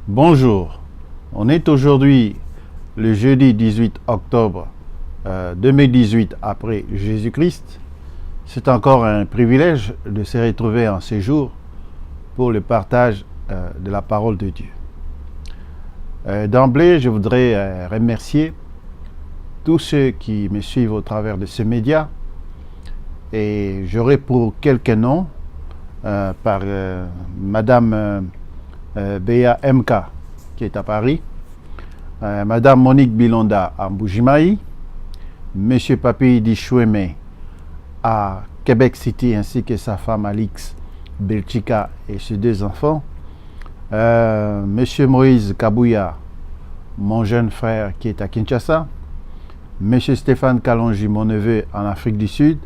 Bonjour, on est aujourd'hui le jeudi 18 octobre 2018 après Jésus-Christ. C'est encore un privilège de se retrouver en séjour pour le partage de la parole de Dieu. D'emblée, je voudrais remercier tous ceux qui me suivent au travers de ce média et j'aurai pour quelques noms par Madame Béa MK qui est à Paris, Madame Monique Bilonda à Mbujimayi, Monsieur Papi Dichoueme à Québec City ainsi que sa femme Alix Belchika et ses deux enfants, Monsieur Moïse Kabouya, mon jeune frère qui est à Kinshasa, Monsieur Stéphane Kalonji, mon neveu en Afrique du Sud,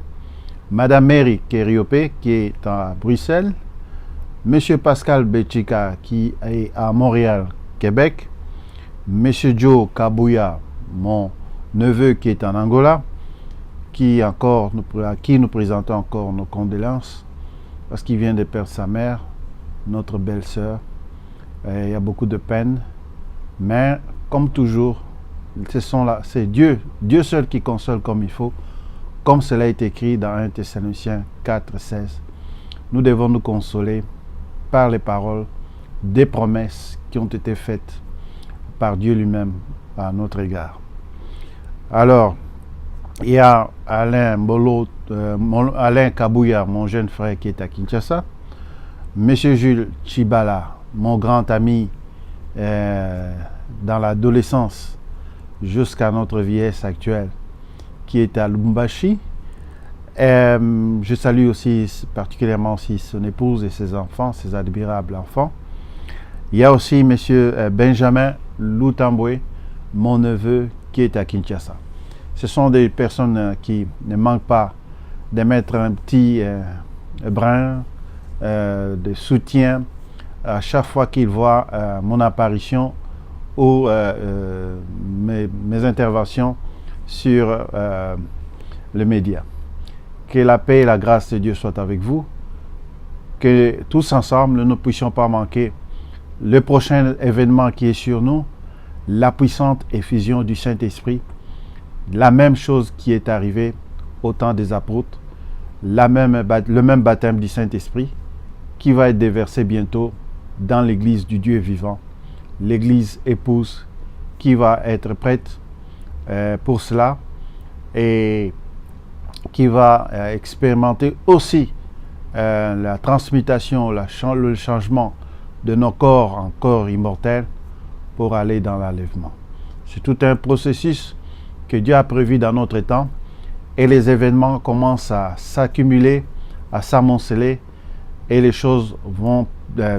Madame Mary Keriopé qui est à Bruxelles, Monsieur Pascal Belchika qui est à Montréal, Québec, Monsieur Joe Kabouya, mon neveu qui est en Angola, à qui nous présentons encore nos condoléances parce qu'il vient de perdre sa mère, notre belle-sœur. Il y a beaucoup de peine, mais comme toujours, c'est Dieu seul qui console comme il faut, comme cela est écrit dans 1 Thessaloniciens 4, 16. Nous devons nous consoler par les paroles des promesses qui ont été faites par Dieu lui-même à notre égard. Alors, il y a Alain Kabouya, mon jeune frère qui est à Kinshasa, Monsieur Jules Chibala, mon grand ami dans l'adolescence jusqu'à notre vieillesse actuelle, qui est à Lubumbashi. Je salue aussi particulièrement aussi son épouse et ses enfants, ses admirables enfants. Il y a aussi Monsieur Benjamin Loutamboué, mon neveu qui est à Kinshasa. Ce sont des personnes qui ne manquent pas de mettre un petit brin de soutien à chaque fois qu'ils voient mon apparition ou mes interventions sur le média. Que la paix et la grâce de Dieu soient avec vous. Que tous ensemble, nous ne puissions pas manquer le prochain événement qui est sur nous, la puissante effusion du Saint-Esprit, la même chose qui est arrivée au temps des apôtres, le même baptême du Saint-Esprit qui va être déversé bientôt dans l'église du Dieu vivant, l'église épouse qui va être prête pour cela et qui va expérimenter aussi la transmutation, le changement de nos corps en corps immortels pour aller dans l'enlèvement. C'est tout un processus que Dieu a prévu dans notre temps et les événements commencent à s'accumuler, à s'amonceler et les choses vont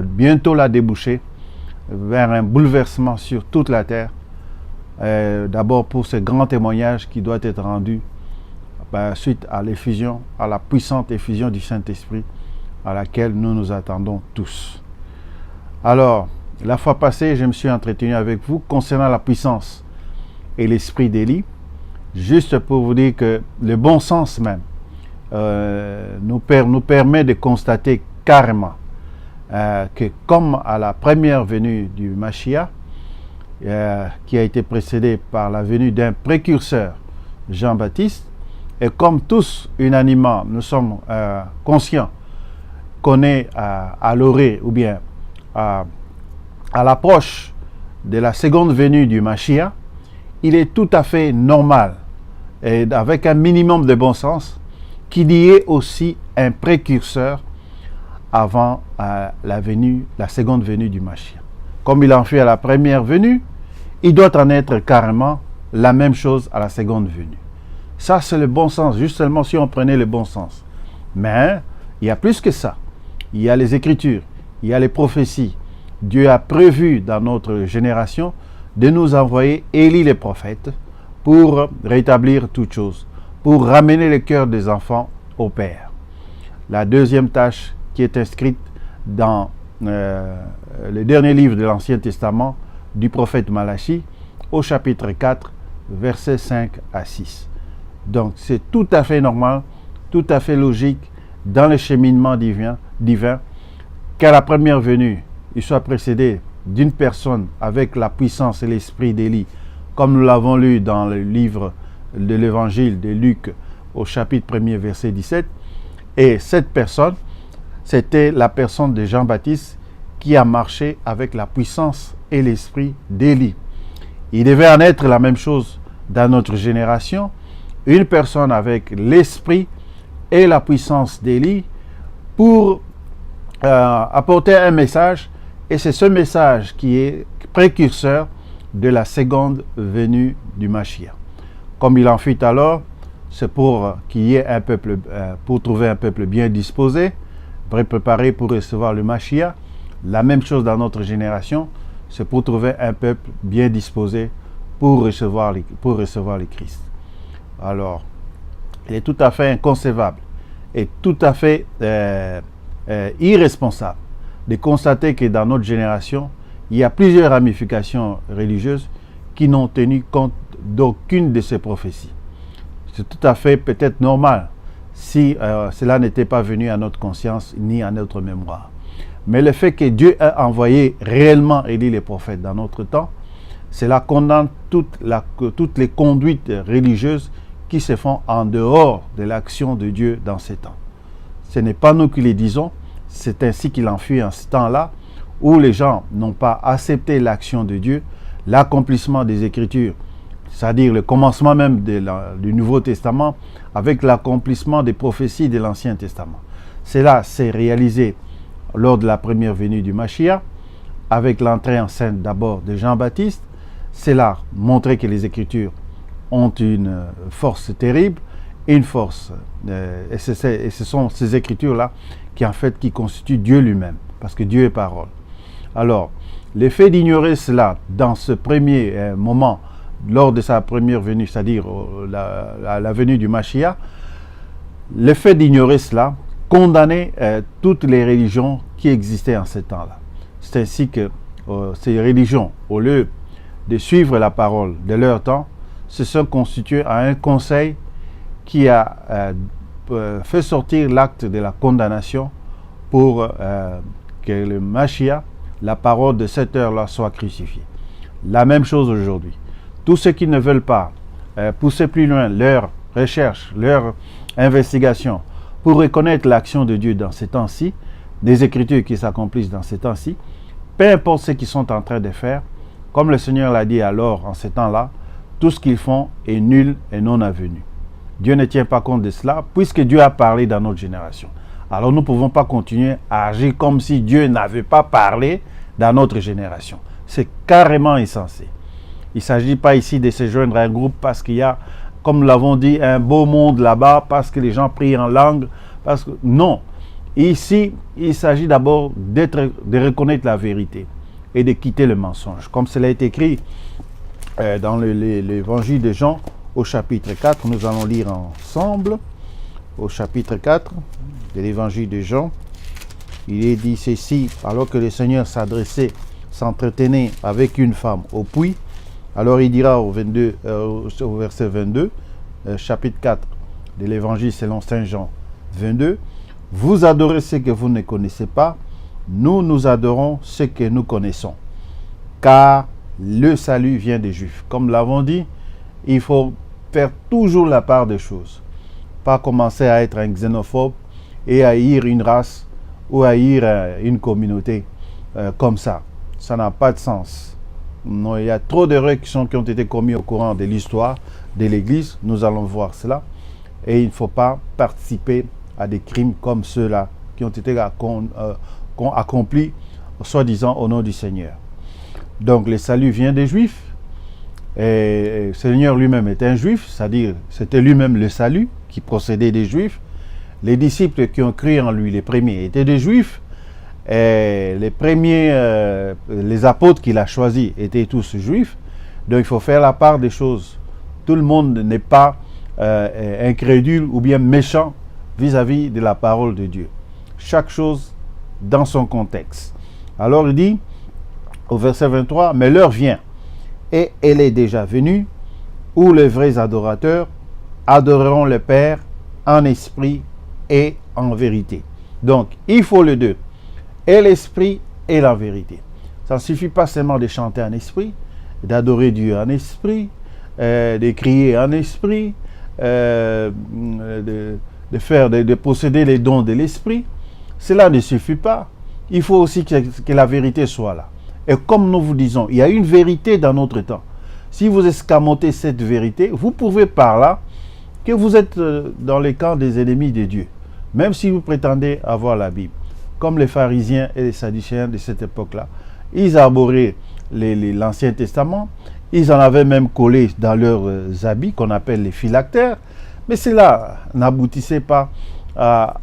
bientôt la déboucher vers un bouleversement sur toute la terre. D'abord pour ce grand témoignage qui doit être rendu suite à l'effusion, à la puissante effusion du Saint-Esprit à laquelle nous nous attendons tous. Alors, la fois passée, je me suis entretenu avec vous concernant la puissance et l'esprit d'Élie, juste pour vous dire que le bon sens même nous permet de constater carrément que comme à la première venue du Mashiach, qui a été précédée par la venue d'un précurseur, Jean-Baptiste, et comme tous unanimement nous sommes conscients qu'on est à l'orée ou bien à l'approche de la seconde venue du Mashiach, il est tout à fait normal et avec un minimum de bon sens qu'il y ait aussi un précurseur avant la seconde venue du Mashiach. Comme il en fait à la première venue, il doit en être carrément la même chose à la seconde venue. Ça, c'est le bon sens, juste seulement si on prenait le bon sens. Mais il y a plus que ça. Il y a les Écritures, il y a les prophéties. Dieu a prévu dans notre génération de nous envoyer Élie le prophète pour rétablir toutes choses, pour ramener le cœur des enfants au Père. La deuxième tâche qui est inscrite dans le dernier livre de l'Ancien Testament du prophète Malachi, au chapitre 4, versets 5 à 6. Donc c'est tout à fait normal, tout à fait logique dans le cheminement divin qu'à la première venue, il soit précédé d'une personne avec la puissance et l'esprit d'Élie, comme nous l'avons lu dans le livre de l'évangile de Luc au chapitre 1er, verset 17. Et cette personne, c'était la personne de Jean-Baptiste qui a marché avec la puissance et l'esprit d'Élie. Il devait en être la même chose dans notre génération, une personne avec l'esprit et la puissance d'Élie pour apporter un message, et c'est ce message qui est précurseur de la seconde venue du Mashiach. Comme il en fut alors, c'est pour qu'il y ait un peuple, pour trouver un peuple bien disposé, préparé pour recevoir le Mashiach. La même chose dans notre génération, c'est pour trouver un peuple bien disposé pour recevoir le Christ. Alors, il est tout à fait inconcevable et tout à fait irresponsable de constater que dans notre génération, il y a plusieurs ramifications religieuses qui n'ont tenu compte d'aucune de ces prophéties. C'est tout à fait peut-être normal si cela n'était pas venu à notre conscience ni à notre mémoire. Mais le fait que Dieu a envoyé réellement Élie les prophètes dans notre temps, cela condamne toutes les conduites religieuses qui se font en dehors de l'action de Dieu dans ces temps. Ce n'est pas nous qui les disons, c'est ainsi qu'il en fut en ce temps-là, où les gens n'ont pas accepté l'action de Dieu, l'accomplissement des Écritures, c'est-à-dire le commencement même du Nouveau Testament, avec l'accomplissement des prophéties de l'Ancien Testament. Cela s'est réalisé lors de la première venue du Mashiach, avec l'entrée en scène d'abord de Jean-Baptiste. Cela montrait que les Écritures ont une force terrible, une force, et ce sont ces Écritures-là qui constituent Dieu lui-même, parce que Dieu est parole. Alors, le fait d'ignorer cela dans ce premier moment, lors de sa première venue, c'est-à-dire la venue du Mashiach, le fait d'ignorer cela condamnait toutes les religions qui existaient en ce temps-là. C'est ainsi que ces religions, au lieu de suivre la parole de leur temps, se sont constituées à un conseil qui a fait sortir l'acte de la condamnation pour que le Mashiach, la parole de cette heure-là, soit crucifiée. La même chose aujourd'hui. Tous ceux qui ne veulent pas pousser plus loin leur recherche, leur investigation pour reconnaître l'action de Dieu dans ces temps-ci, des Écritures qui s'accomplissent dans ces temps-ci, peu importe ce qu'ils sont en train de faire, comme le Seigneur l'a dit alors en ces temps-là, tout ce qu'ils font est nul et non avenu. Dieu ne tient pas compte de cela, puisque Dieu a parlé dans notre génération. Alors nous ne pouvons pas continuer à agir comme si Dieu n'avait pas parlé dans notre génération. C'est carrément insensé. Il ne s'agit pas ici de se joindre à un groupe parce qu'il y a, comme nous l'avons dit, un beau monde là-bas, parce que les gens prient en langue. Non. Ici, il s'agit d'abord de reconnaître la vérité et de quitter le mensonge. Comme cela est écrit dans l'évangile de Jean, au chapitre 4, nous allons lire ensemble, au chapitre 4 de l'évangile de Jean, il est dit ceci: alors que le Seigneur s'entretenait avec une femme au puits, alors il dira au verset 22, chapitre 4 de l'évangile selon Saint Jean 22, vous adorez ce que vous ne connaissez pas, nous adorons ce que nous connaissons, car le salut vient des Juifs. Comme l'avons dit, il faut faire toujours la part des choses, pas commencer à être un xénophobe et à haïr une race ou à haïr une communauté comme ça. Ça n'a pas de sens. Non, il y a trop d'erreurs qui ont été commises au courant de l'histoire de l'Église. Nous allons voir cela. Et il ne faut pas participer à des crimes comme ceux-là qui ont été accomplis, soi-disant, au nom du Seigneur. Donc, le salut vient des Juifs. Et le Seigneur lui-même est un Juif, c'est-à-dire c'était lui-même le salut qui procédait des Juifs. Les disciples qui ont cru en lui, les premiers, étaient des Juifs. Et les premiers, les apôtres qu'il a choisis étaient tous Juifs. Donc il faut faire la part des choses. Tout le monde n'est pas incrédule ou bien méchant vis-à-vis de la parole de Dieu. Chaque chose dans son contexte. Alors il dit au verset 23, mais l'heure vient, et elle est déjà venue, où les vrais adorateurs adoreront le Père en esprit et en vérité. Donc, il faut les deux, et l'esprit et la vérité. Ça ne suffit pas seulement de chanter en esprit, d'adorer Dieu en esprit, de crier en esprit, de posséder les dons de l'esprit. Cela ne suffit pas. Il faut aussi que la vérité soit là. Et comme nous vous disons, il y a une vérité dans notre temps. Si vous escamotez cette vérité, vous pouvez par là que vous êtes dans les camps des ennemis de Dieu, même si vous prétendez avoir la Bible. Comme les pharisiens et les sadducéens de cette époque-là, ils arboraient l'Ancien Testament, ils en avaient même collé dans leurs habits qu'on appelle les phylactères, mais cela n'aboutissait pas à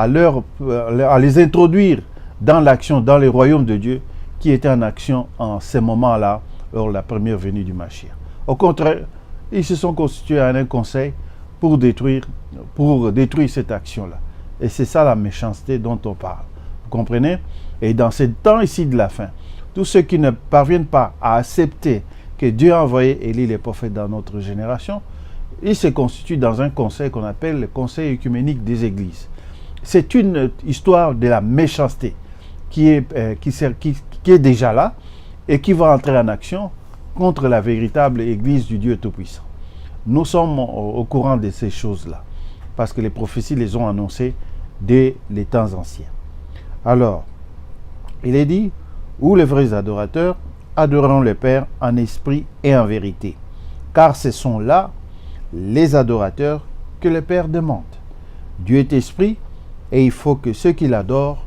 les introduire dans l'action, dans le royaume de Dieu, qui était en action en ces moments-là, lors de la première venue du Mashiach. Au contraire, ils se sont constitués en un conseil pour détruire cette action-là. Et c'est ça la méchanceté dont on parle. Vous comprenez? Et dans ce temps ici de la fin, tous ceux qui ne parviennent pas à accepter que Dieu a envoyé Élie les prophètes dans notre génération, ils se constituent dans un conseil qu'on appelle le conseil œcuménique des églises. C'est une histoire de la méchanceté qui est déjà là et qui va entrer en action contre la véritable Église du Dieu Tout-Puissant. Nous sommes au courant de ces choses-là, parce que les prophéties les ont annoncées dès les temps anciens. Alors, il est dit, où les vrais adorateurs adoreront le Père en esprit et en vérité, car ce sont là les adorateurs que le Père demande. Dieu est esprit, et il faut que ceux qui l'adorent,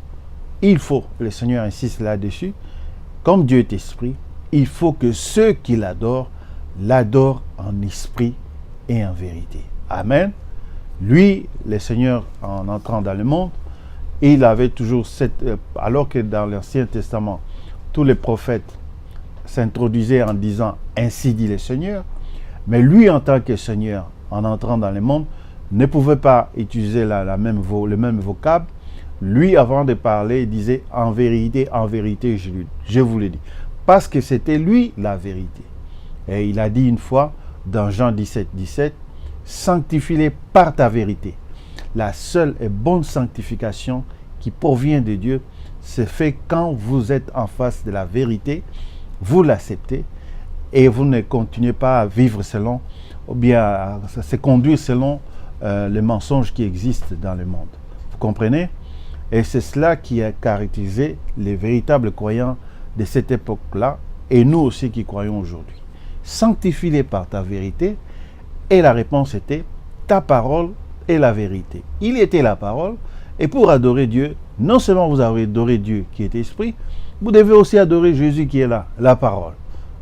le Seigneur insiste là-dessus, comme Dieu est esprit, il faut que ceux qui l'adorent en esprit et en vérité. Amen. Lui, le Seigneur, en entrant dans le monde, il avait toujours alors que dans l'Ancien Testament, tous les prophètes s'introduisaient en disant « Ainsi dit le Seigneur », mais lui, en tant que Seigneur, en entrant dans le monde, ne pouvait pas utiliser le même vocable. Lui, avant de parler, il disait « En vérité, je vous l'ai dit ». Parce que c'était lui la vérité. Et il a dit une fois, dans Jean 17, 17, « Sanctifie-les par ta vérité ». La seule et bonne sanctification qui provient de Dieu se fait quand vous êtes en face de la vérité, vous l'acceptez et vous ne continuez pas à vivre selon, ou bien à se conduire selon les mensonges qui existent dans le monde. Vous comprenez? Et c'est cela qui a caractérisé les véritables croyants de cette époque-là et nous aussi qui croyons aujourd'hui. Sanctifie-les par ta vérité, et la réponse était ta parole est la vérité. Il était la parole, et pour adorer Dieu, non seulement vous avez adoré Dieu qui est esprit, vous devez aussi adorer Jésus qui est là, la parole.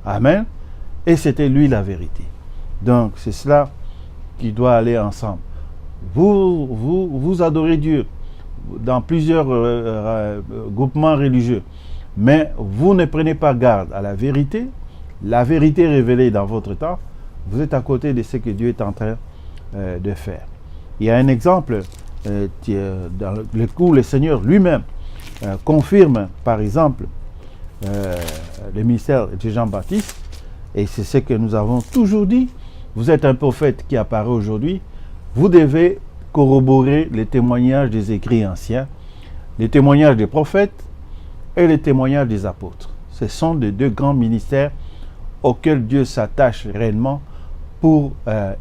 Amen. Et c'était lui la vérité. Donc c'est cela qui doit aller ensemble. Vous adorez Dieu dans plusieurs groupements religieux, mais vous ne prenez pas garde à la vérité révélée dans votre temps, vous êtes à côté de ce que Dieu est en train de faire. Il y a un exemple dans le où le Seigneur lui-même confirme, par exemple, le ministère de Jean-Baptiste, et c'est ce que nous avons toujours dit. Vous êtes un prophète qui apparaît aujourd'hui, vous devez corroborer les témoignages des écrits anciens, les témoignages des prophètes et les témoignages des apôtres. Ce sont les deux grands ministères auxquels Dieu s'attache réellement pour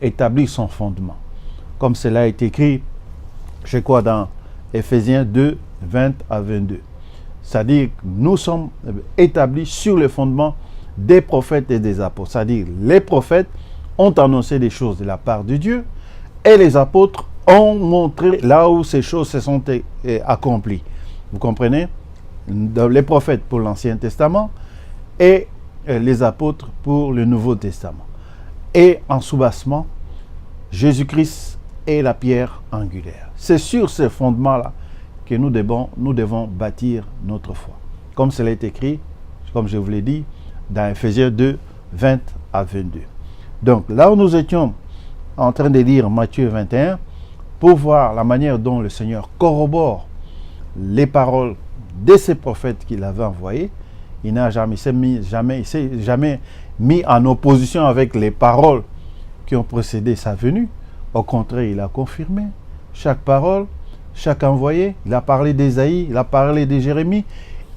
établir son fondement. Comme cela est écrit, je crois, dans Éphésiens 2, 20 à 22. C'est-à-dire que nous sommes établis sur le fondement des prophètes et des apôtres. C'est-à-dire les prophètes ont annoncé des choses de la part de Dieu et les apôtres ont montré là où ces choses se sont accomplies. Vous comprenez? Les prophètes pour l'Ancien Testament et les apôtres pour le Nouveau Testament. Et en soubassement, Jésus-Christ est la pierre angulaire. C'est sur ce fondement-là que nous devons bâtir notre foi. Comme cela est écrit, comme je vous l'ai dit, dans Éphésiens 2, 20 à 22. Donc, là où nous étions en train de lire Matthieu 21, pour voir la manière dont le Seigneur corrobore les paroles de ces prophètes qu'il avait envoyés, il n'a jamais mis en opposition avec les paroles qui ont précédé sa venue. Au contraire, il a confirmé chaque parole, chaque envoyé. Il a parlé d'Ésaïe, il a parlé de Jérémie,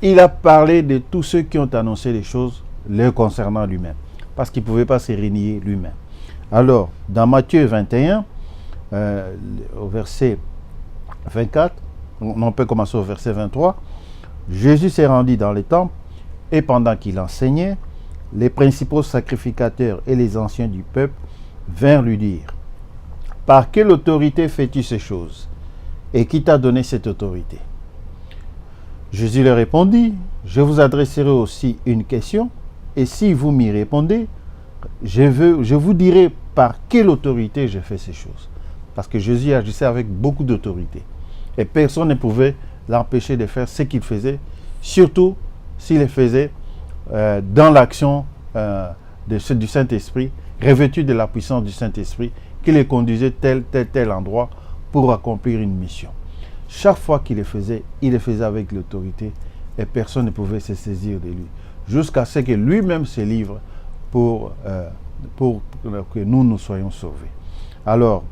il a parlé de tous ceux qui ont annoncé les choses le concernant lui-même, parce qu'il ne pouvait pas se renier lui-même. Alors, dans Matthieu 21, au verset 24, on peut commencer au verset 23, Jésus s'est rendu dans les temples, et pendant qu'il enseignait, les principaux sacrificateurs et les anciens du peuple vinrent lui dire, « Par quelle autorité fais-tu ces choses? Et qui t'a donné cette autorité ?» Jésus leur répondit, « Je vous adresserai aussi une question, et si vous m'y répondez, je vous dirai par quelle autorité je fais ces choses. » Parce que Jésus agissait avec beaucoup d'autorité. Et personne ne pouvait l'empêcher de faire ce qu'il faisait, surtout s'il le faisait dans l'action du Saint-Esprit, revêtu de la puissance du Saint-Esprit, qui les conduisait tel endroit pour accomplir une mission. Chaque fois qu'il le faisait avec l'autorité et personne ne pouvait se saisir de lui, jusqu'à ce que lui-même se livre pour que nous soyons sauvés. Alors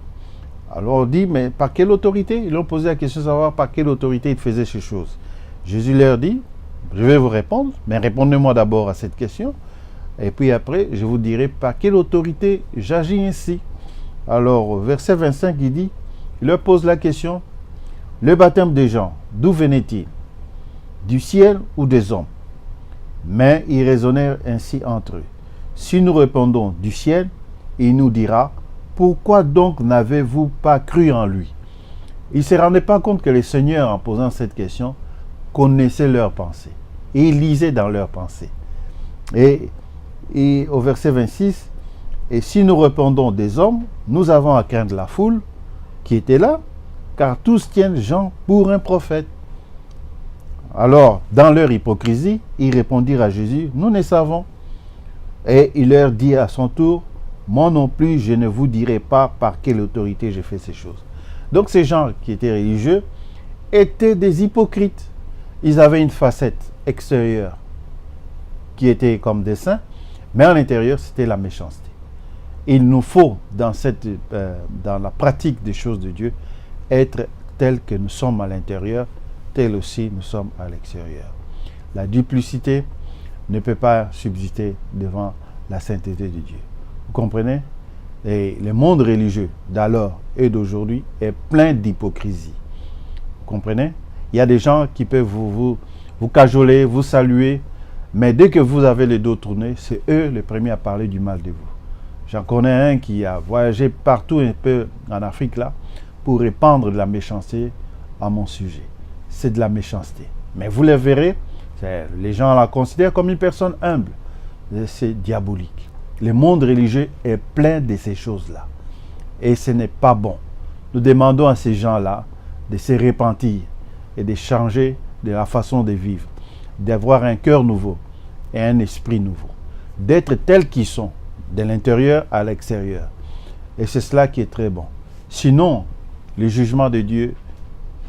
on dit, mais par quelle autorité? Ils ont posé la question de savoir par quelle autorité il faisait ces choses. Jésus leur dit, je vais vous répondre, mais répondez-moi d'abord à cette question, et puis après, je vous dirai par quelle autorité j'agis ainsi. Alors, au verset 25, il leur pose la question, le baptême des gens, d'où venait-il? Du ciel ou des hommes? Mais ils raisonnèrent ainsi entre eux. Si nous répondons du ciel, il nous dira, pourquoi donc n'avez-vous pas cru en lui? Ils ne se rendaient pas compte que le Seigneur, en posant cette question, connaissait leurs pensées. Et il lisait dans leurs pensées. Et au verset 26, et si nous répondons des hommes, nous avons à craindre la foule qui était là, car tous tiennent Jean pour un prophète. Alors, dans leur hypocrisie, ils répondirent à Jésus, nous ne savons. Et il leur dit à son tour, moi non plus, je ne vous dirai pas par quelle autorité j'ai fait ces choses. Donc ces gens qui étaient religieux étaient des hypocrites. Ils avaient une facette extérieure qui était comme des saints, mais à l'intérieur, c'était la méchanceté. Il nous faut, dans la pratique des choses de Dieu, être tels que nous sommes à l'intérieur, tels aussi nous sommes à l'extérieur. La duplicité ne peut pas subsister devant la sainteté de Dieu. Vous comprenez? Et le monde religieux d'alors et d'aujourd'hui est plein d'hypocrisie. Vous comprenez? Il y a des gens qui peuvent vous cajoler, vous saluer, mais dès que vous avez les dos tournés, c'est eux les premiers à parler du mal de vous. J'en connais un qui a voyagé partout un peu en Afrique là pour répandre de la méchanceté à mon sujet. C'est de la méchanceté. Mais vous le verrez, les gens la considèrent comme une personne humble. C'est diabolique. Le monde religieux est plein de ces choses-là. Et ce n'est pas bon. Nous demandons à ces gens-là de se repentir et de changer de la façon de vivre, d'avoir un cœur nouveau et un esprit nouveau, d'être tels qu'ils sont, de l'intérieur à l'extérieur. Et c'est cela qui est très bon. Sinon, le jugement de Dieu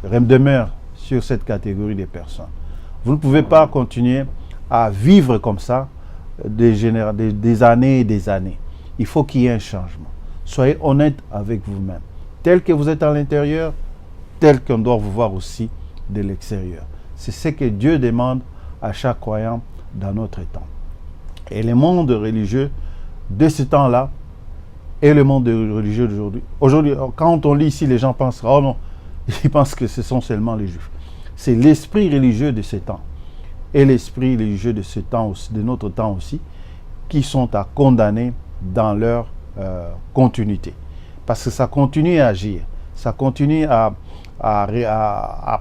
demeure sur cette catégorie de personnes. Vous ne pouvez pas continuer à vivre comme ça des années et des années. Il faut qu'il y ait un changement. Soyez honnête avec vous-même. Tel que vous êtes à l'intérieur, tel qu'on doit vous voir aussi de l'extérieur. C'est ce que Dieu demande à chaque croyant dans notre temps. Et le monde religieux de ce temps-là et le monde religieux d'aujourd'hui. Aujourd'hui, quand on lit ici, les gens pensent, oh non, ils pensent que ce sont seulement les Juifs. C'est l'esprit religieux de ce temps et l'esprit religieux de ce temps aussi, de notre temps aussi, qui sont à condamner dans leur continuité. Parce que ça continue à agir, ça continue à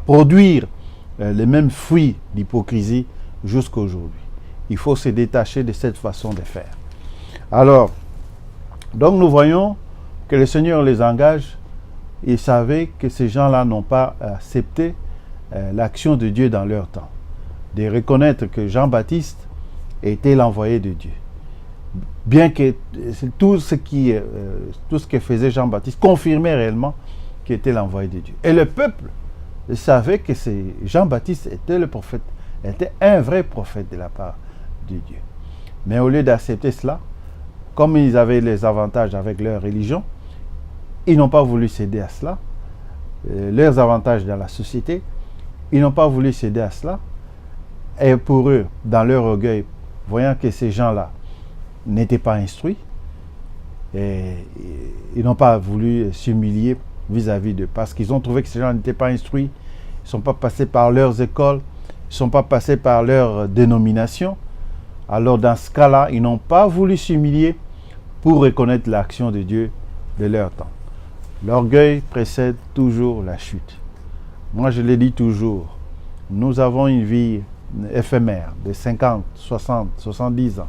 produire les mêmes fruits d'hypocrisie jusqu'à aujourd'hui. Il faut se détacher de cette façon de faire. Alors, donc nous voyons que le Seigneur les engage. Ils savaient que ces gens-là n'ont pas accepté l'action de Dieu dans leur temps. De reconnaître que Jean-Baptiste était l'envoyé de Dieu. Bien que tout ce que faisait Jean-Baptiste confirmait réellement qu'il était l'envoyé de Dieu. Et le peuple savait que Jean-Baptiste était le prophète, était un vrai prophète de la part de Dieu. Mais au lieu d'accepter cela, comme ils avaient les avantages avec leur religion, ils n'ont pas voulu céder à cela. Leurs avantages dans la société, ils n'ont pas voulu céder à cela. Et pour eux, dans leur orgueil, voyant que ces gens-là n'étaient pas instruits, et ils n'ont pas voulu s'humilier vis-à-vis d'eux, parce qu'ils ont trouvé que ces gens n'étaient pas instruits, ils ne sont pas passés par leurs écoles, ils ne sont pas passés par leur dénomination. Alors dans ce cas-là, ils n'ont pas voulu s'humilier pour reconnaître l'action de Dieu de leur temps. L'orgueil précède toujours la chute. Moi, je le dis toujours, nous avons une vie éphémère de 50, 60, 70 ans.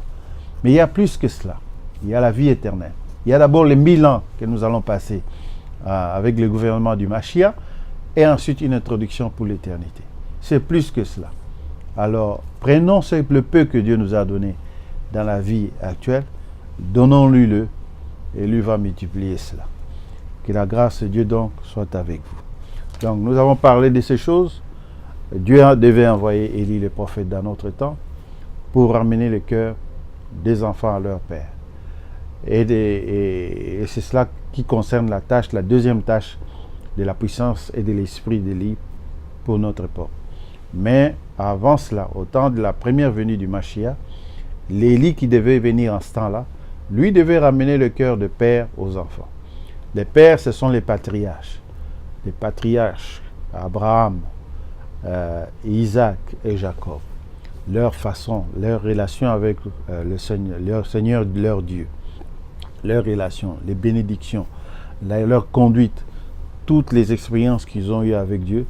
Mais il y a plus que cela. Il y a la vie éternelle. Il y a d'abord les 1000 ans que nous allons passer avec le gouvernement du Mashiach et ensuite une introduction pour l'éternité. C'est plus que cela. Alors, prenons le peu que Dieu nous a donné dans la vie actuelle, donnons-lui-le et lui va multiplier cela. Que la grâce de Dieu donc soit avec vous. Donc, nous avons parlé de ces choses. Dieu devait envoyer Élie le prophète dans notre temps pour ramener le cœur des enfants à leur père. Et c'est cela qui concerne la deuxième tâche de la puissance et de l'esprit d'Élie pour notre époque. Mais avant cela, au temps de la première venue du Mashiach, l'Élie qui devait venir en ce temps-là, lui devait ramener le cœur de père aux enfants. Les pères, ce sont les patriarches. Les patriarches, Abraham, Isaac et Jacob. Leur façon, leur relation avec leur Seigneur, leur Dieu. Leurs relations, les bénédictions, leur conduite, toutes les expériences qu'ils ont eues avec Dieu,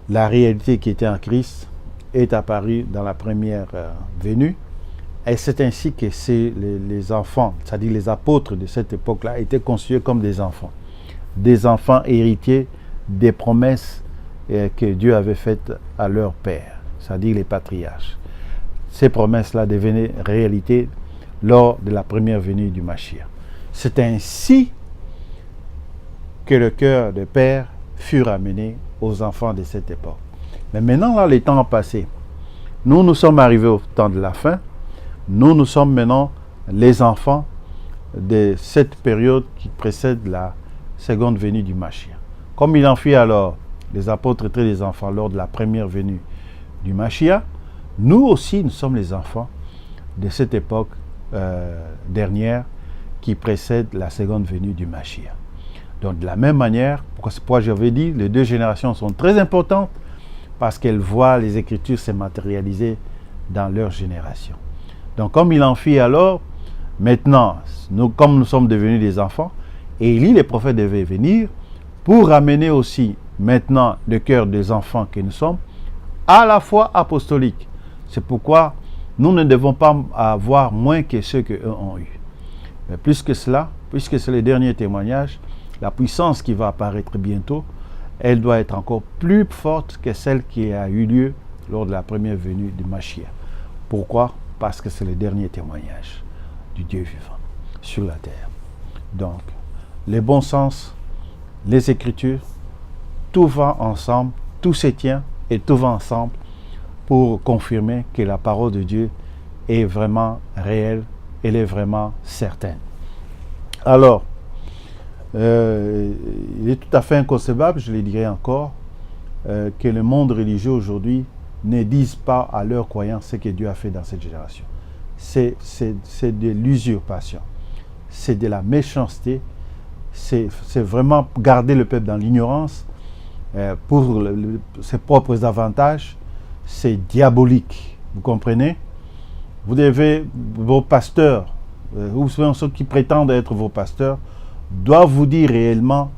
la réalité qui était en Christ est apparue dans la première venue. Et c'est ainsi que les enfants, c'est-à-dire les apôtres de cette époque-là, étaient considérés comme des enfants héritiers des promesses que Dieu avait faites à leur père, c'est-à-dire les patriarches. Ces promesses-là devenaient réalité lors de la première venue du Mashiach. C'est ainsi que le cœur de père fut ramené aux enfants de cette époque. Mais maintenant, là, les temps ont passé. Nous sommes arrivés au temps de la fin. Nous sommes maintenant les enfants de cette période qui précède la seconde venue du Mashiach. Comme il en fit alors les apôtres étaient les enfants lors de la première venue du Mashiach, nous aussi, nous sommes les enfants de cette époque dernière qui précède la seconde venue du Mashiach. Donc de la même manière, pourquoi j'avais dit, les deux générations sont très importantes parce qu'elles voient les Écritures se matérialiser dans leur génération. Donc comme il en fit alors, maintenant, comme nous sommes devenus des enfants, Élie, le prophète, devait venir pour ramener aussi maintenant le cœur des enfants que nous sommes à la foi apostolique. C'est pourquoi nous ne devons pas avoir moins que ceux qu'eux ont eu. Mais plus que cela, puisque c'est le dernier témoignage, la puissance qui va apparaître bientôt, elle doit être encore plus forte que celle qui a eu lieu lors de la première venue du Mashiach. Pourquoi? Parce que c'est le dernier témoignage du Dieu vivant sur la terre. Donc, les bons sens, les Écritures, tout va ensemble, tout se tient et tout va ensemble pour confirmer que la parole de Dieu est vraiment réelle, elle est vraiment certaine. Alors, il est tout à fait inconcevable, je le dirai encore, que le monde religieux aujourd'hui ne dise pas à leurs croyants ce que Dieu a fait dans cette génération. C'est de l'usurpation, c'est de la méchanceté, c'est vraiment garder le peuple dans l'ignorance pour ses propres avantages. C'est diabolique, vous comprenez? Vous devez, vos pasteurs, ou ceux qui prétendent être vos pasteurs, doivent vous dire réellement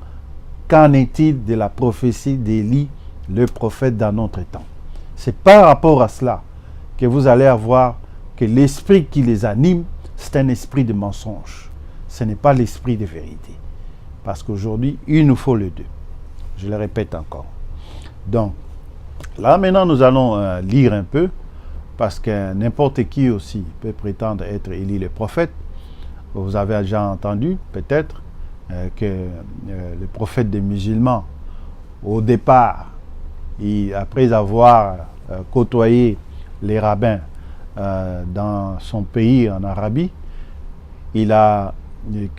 qu'en est-il de la prophétie d'Élie, le prophète dans notre temps. C'est par rapport à cela que vous allez avoir que l'esprit qui les anime, c'est un esprit de mensonge. Ce n'est pas l'esprit de vérité. Parce qu'aujourd'hui, il nous faut les deux. Je le répète encore. Donc, là maintenant, nous allons lire un peu, parce que n'importe qui aussi peut prétendre être Élie le prophète. Vous avez déjà entendu, peut-être, que le prophète des musulmans, au départ, après avoir côtoyé les rabbins dans son pays en Arabie,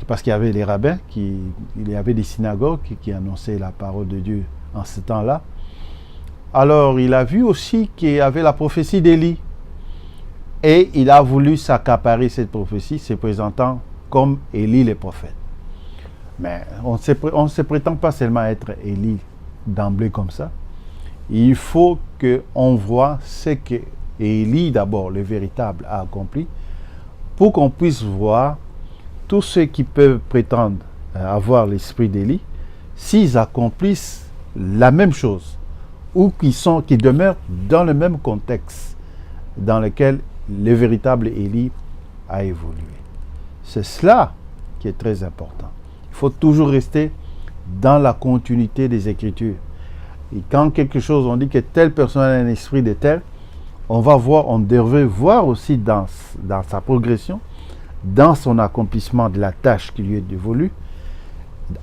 parce qu'il y avait les rabbins, il y avait des synagogues qui annonçaient la parole de Dieu en ce temps-là, Alors il a vu aussi qu'il y avait la prophétie d'Élie. Et il a voulu s'accaparer cette prophétie, se présentant comme Élie le prophète. Mais on ne se prétend pas seulement être Élie d'emblée comme ça. Il faut qu'on voit ce que Élie, d'abord, le véritable, a accompli, pour qu'on puisse voir tous ceux qui peuvent prétendre avoir l'esprit d'Élie, s'ils accomplissent la même chose, ou qui demeurent dans le même contexte dans lequel le véritable Élie a évolué. C'est cela qui est très important. Il faut toujours rester dans la continuité des Écritures. Et quand quelque chose, on dit que telle personne a un esprit de tel, on devrait voir aussi dans sa progression, dans son accomplissement de la tâche qui lui est dévolue,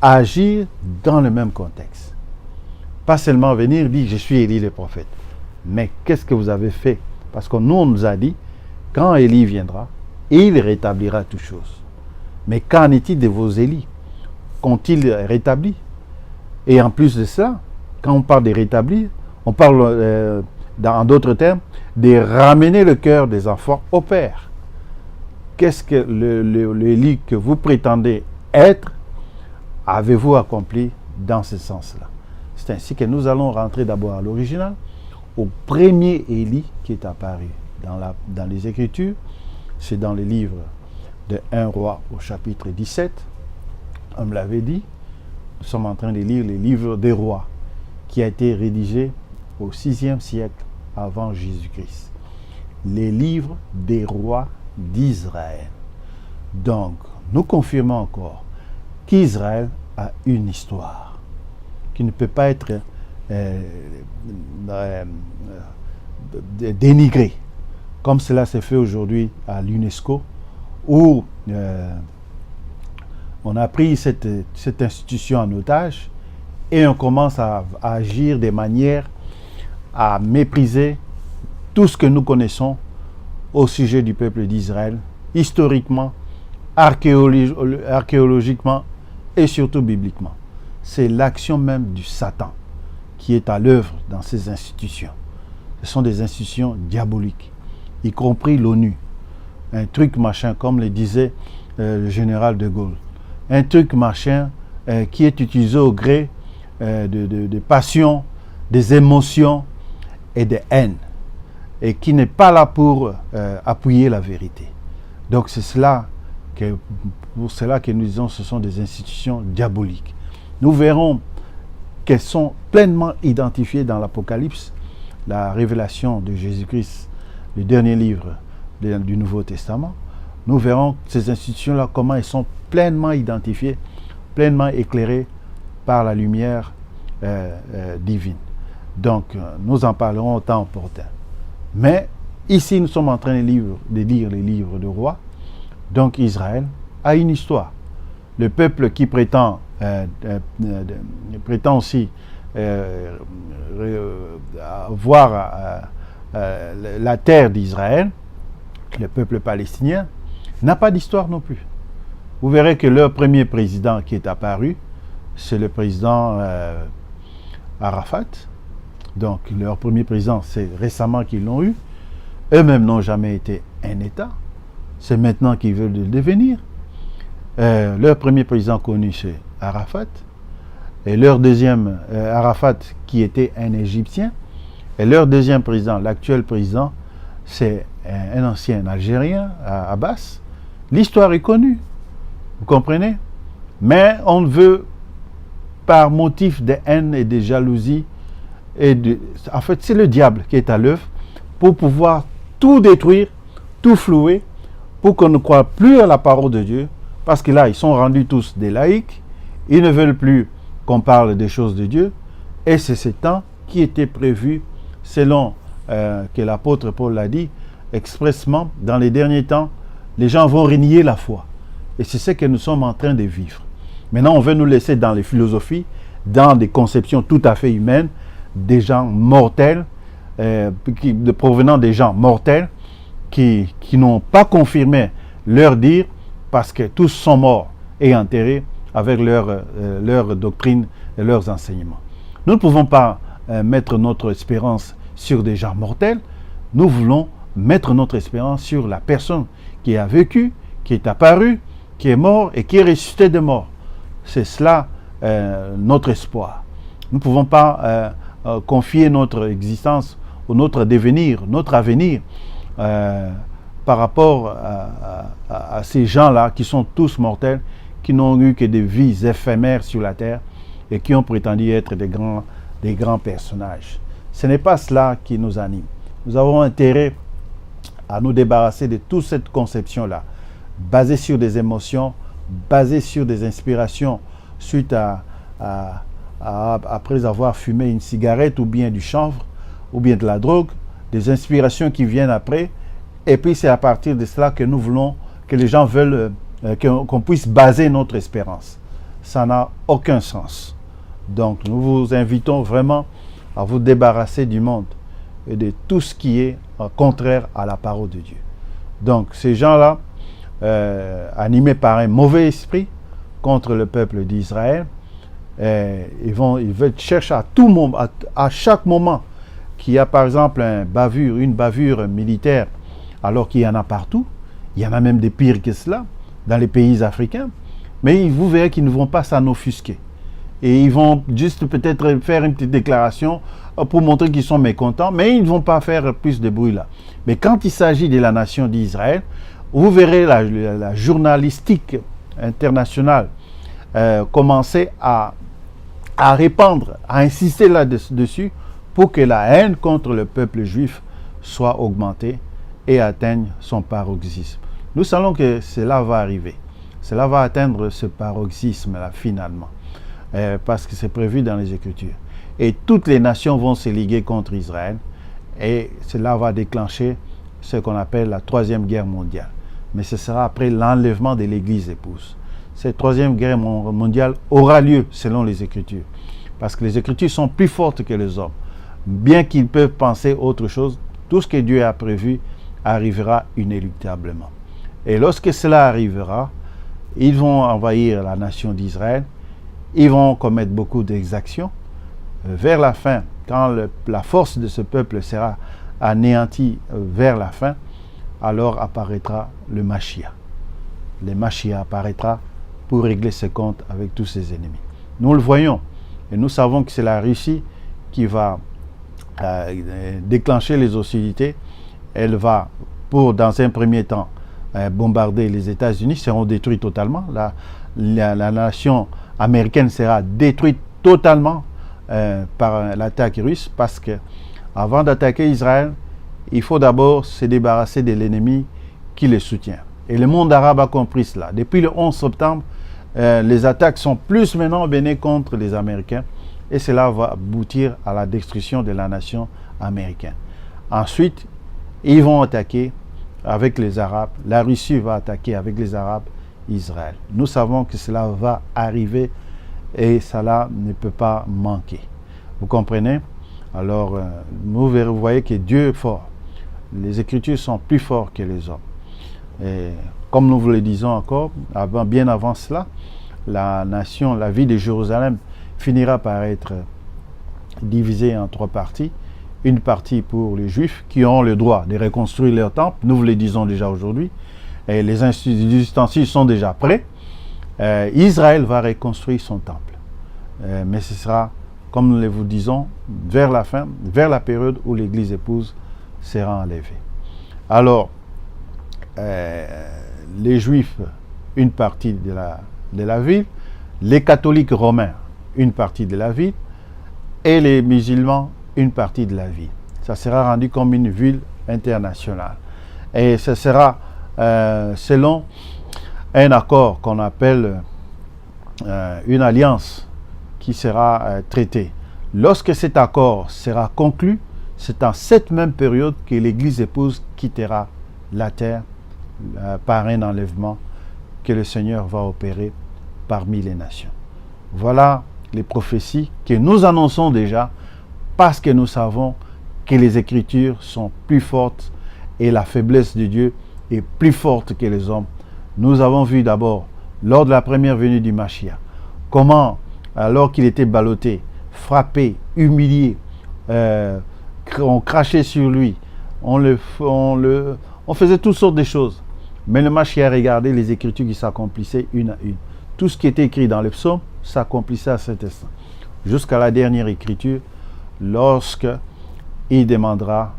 agir dans le même contexte. Pas seulement venir dire je suis Élie le prophète, mais qu'est-ce que vous avez fait? Parce que nous, on nous a dit, quand Élie viendra, il rétablira toutes choses. Mais qu'en est-il de vos Élis? Qu'ont-ils rétabli? Et en plus de ça, quand on parle de rétablir, on parle, en d'autres termes, de ramener le cœur des enfants au Père. Qu'est-ce que l'Élie que vous prétendez être, avez-vous accompli dans ce sens-là? C'est ainsi que nous allons rentrer d'abord à l'original, au premier Élie qui est apparu dans les Écritures. C'est dans le livre de 1 Roi au chapitre 17. On me l'avait dit, nous sommes en train de lire le livre des rois qui a été rédigé au 6e siècle avant Jésus-Christ. Les livres des rois d'Israël. Donc, nous confirmons encore qu'Israël a une histoire qui ne peut pas être dénigrée, comme cela s'est fait aujourd'hui à l'UNESCO, où on a pris cette institution en otage et on commence à agir de manière à mépriser tout ce que nous connaissons au sujet du peuple d'Israël, historiquement, archéologiquement et surtout bibliquement. C'est l'action même du Satan qui est à l'œuvre dans ces institutions. Ce sont des institutions diaboliques, y compris l'ONU. Un truc machin, comme le disait le général de Gaulle. Un truc machin qui est utilisé au gré de passions, des émotions et de haine, et qui n'est pas là pour appuyer la vérité. Donc c'est pour cela que nous disons que ce sont des institutions diaboliques. Nous verrons qu'elles sont pleinement identifiées dans l'Apocalypse, la révélation de Jésus-Christ, le dernier livre du Nouveau Testament. Nous verrons ces institutions-là, comment elles sont pleinement identifiées, pleinement éclairées par la lumière divine. Donc, nous en parlerons au temps opportun. Mais, ici, nous sommes en train de lire les livres de rois. Donc, Israël a une histoire. Le peuple qui prétend aussi voir la terre d'Israël, le peuple palestinien, n'a pas d'histoire non plus. Vous verrez que leur premier président qui est apparu, c'est le président Arafat. Donc, leur premier président, c'est récemment qu'ils l'ont eu. Eux-mêmes n'ont jamais été un État. C'est maintenant qu'ils veulent le devenir. Leur premier président connu, c'est Arafat. Et leur deuxième, Arafat, qui était un Égyptien. Et leur deuxième président, l'actuel président, c'est un ancien Algérien, Abbas. L'histoire est connue. Vous comprenez? Mais on veut, par motif de haine et de jalousie, en fait, c'est le diable qui est à l'œuvre pour pouvoir tout détruire, tout flouer, pour qu'on ne croit plus à la parole de Dieu, parce que là, ils sont rendus tous des laïcs, ils ne veulent plus qu'on parle des choses de Dieu, et c'est ce temps qui était prévu, selon que l'apôtre Paul l'a dit, expressement, dans les derniers temps, les gens vont renier la foi. Et c'est ce que nous sommes en train de vivre. Maintenant, on veut nous laisser dans les philosophies, dans des conceptions tout à fait humaines, des gens mortels, provenant des gens mortels, qui n'ont pas confirmé leur dire, parce que tous sont morts et enterrés avec leur doctrine et leurs enseignements. Nous ne pouvons pas mettre notre espérance sur des gens mortels. Nous voulons mettre notre espérance sur la personne qui a vécu, qui est apparue, qui est mort et qui est ressuscité de mort. C'est cela notre espoir. Nous ne pouvons pas confier notre existence ou notre devenir, notre avenir par rapport à ces gens-là qui sont tous mortels, qui n'ont eu que des vies éphémères sur la terre et qui ont prétendu être des grands personnages. Ce n'est pas cela qui nous anime. Nous avons intérêt à nous débarrasser de toute cette conception-là, basée sur des émotions, basée sur des inspirations suite après avoir fumé une cigarette ou bien du chanvre ou bien de la drogue, des inspirations qui viennent après, et puis c'est à partir de cela que nous voulons, que les gens veulent qu'on puisse baser notre espérance. Ça n'a aucun sens. Donc nous vous invitons vraiment à vous débarrasser du monde et de tout ce qui est contraire à la parole de Dieu. Donc ces gens-là, animés par un mauvais esprit contre le peuple d'Israël, ils veulent chercher à tout moment, à chaque moment qu'il y a par exemple une bavure militaire, alors qu'il y en a partout. Il y en a même des pires que cela dans les pays africains. Mais vous verrez qu'ils ne vont pas s'en offusquer. Et ils vont juste peut-être faire une petite déclaration pour montrer qu'ils sont mécontents, mais ils ne vont pas faire plus de bruit là. Mais quand il s'agit de la nation d'Israël, vous verrez la journalistique internationale commencer à répandre, à insister là-dessus pour que la haine contre le peuple juif soit augmentée et atteigne son paroxysme. Nous savons que cela va arriver. Cela va atteindre ce paroxysme-là finalement, parce que c'est prévu dans les Écritures. Et toutes les nations vont se liguer contre Israël et cela va déclencher ce qu'on appelle la Troisième Guerre mondiale. Mais ce sera après l'enlèvement de l'Église épouse. Cette Troisième Guerre mondiale aura lieu selon les Écritures, parce que les Écritures sont plus fortes que les hommes. Bien qu'ils peuvent penser autre chose, tout ce que Dieu a prévu arrivera inéluctablement. Et lorsque cela arrivera, ils vont envahir la nation d'Israël, ils vont commettre beaucoup d'exactions. Vers la fin, quand la force de ce peuple sera anéantie vers la fin, alors apparaîtra le Mashiach. Le Mashiach apparaîtra pour régler ses comptes avec tous ses ennemis. Nous le voyons et nous savons que c'est la Russie qui va déclencher les hostilités. Elle va, dans un premier temps, bombarder les États-Unis, seront détruits totalement. La nation américaine sera détruite totalement par l'attaque russe, parce que avant d'attaquer Israël, il faut d'abord se débarrasser de l'ennemi qui les soutient. Et le monde arabe a compris cela. Depuis le 11 septembre, les attaques sont plus maintenant menées contre les Américains, et cela va aboutir à la destruction de la nation américaine. Ensuite, ils vont attaquer avec les Arabes. La Russie va attaquer avec les Arabes Israël. Nous savons que cela va arriver et cela ne peut pas manquer. Vous comprenez? Alors, vous voyez que Dieu est fort. Les Écritures sont plus fortes que les hommes. Et comme nous vous le disons encore, bien avant cela, la ville de Jérusalem finira par être divisée en 3 parties. Une partie pour les Juifs qui ont le droit de reconstruire leur temple. Nous vous le disons déjà aujourd'hui. Et les ustensiles sont déjà prêts. Israël va reconstruire son temple. Mais ce sera, comme nous vous disons, vers la fin, vers la période où l'Église épouse sera enlevée. Alors, les Juifs, une partie de la ville, les catholiques romains, une partie de la ville, et les musulmans, une partie de la ville. Ça sera rendu comme une ville internationale. Et ce sera selon un accord qu'on appelle une alliance qui sera traitée. Lorsque cet accord sera conclu, c'est en cette même période que l'Église épouse quittera la terre par un enlèvement que le Seigneur va opérer parmi les nations. Voilà les prophéties que nous annonçons déjà, parce que nous savons que les Écritures sont plus fortes et la faiblesse de Dieu est plus forte que les hommes. Nous avons vu d'abord, lors de la première venue du Mashiach, comment, alors qu'il était ballotté, frappé, humilié, on crachait sur lui, on faisait toutes sortes de choses. Mais le Mashiach a regardé les Écritures qui s'accomplissaient une à une. Tout ce qui était écrit dans les psaumes s'accomplissait à cet instant. Jusqu'à la dernière écriture, lorsque il demandera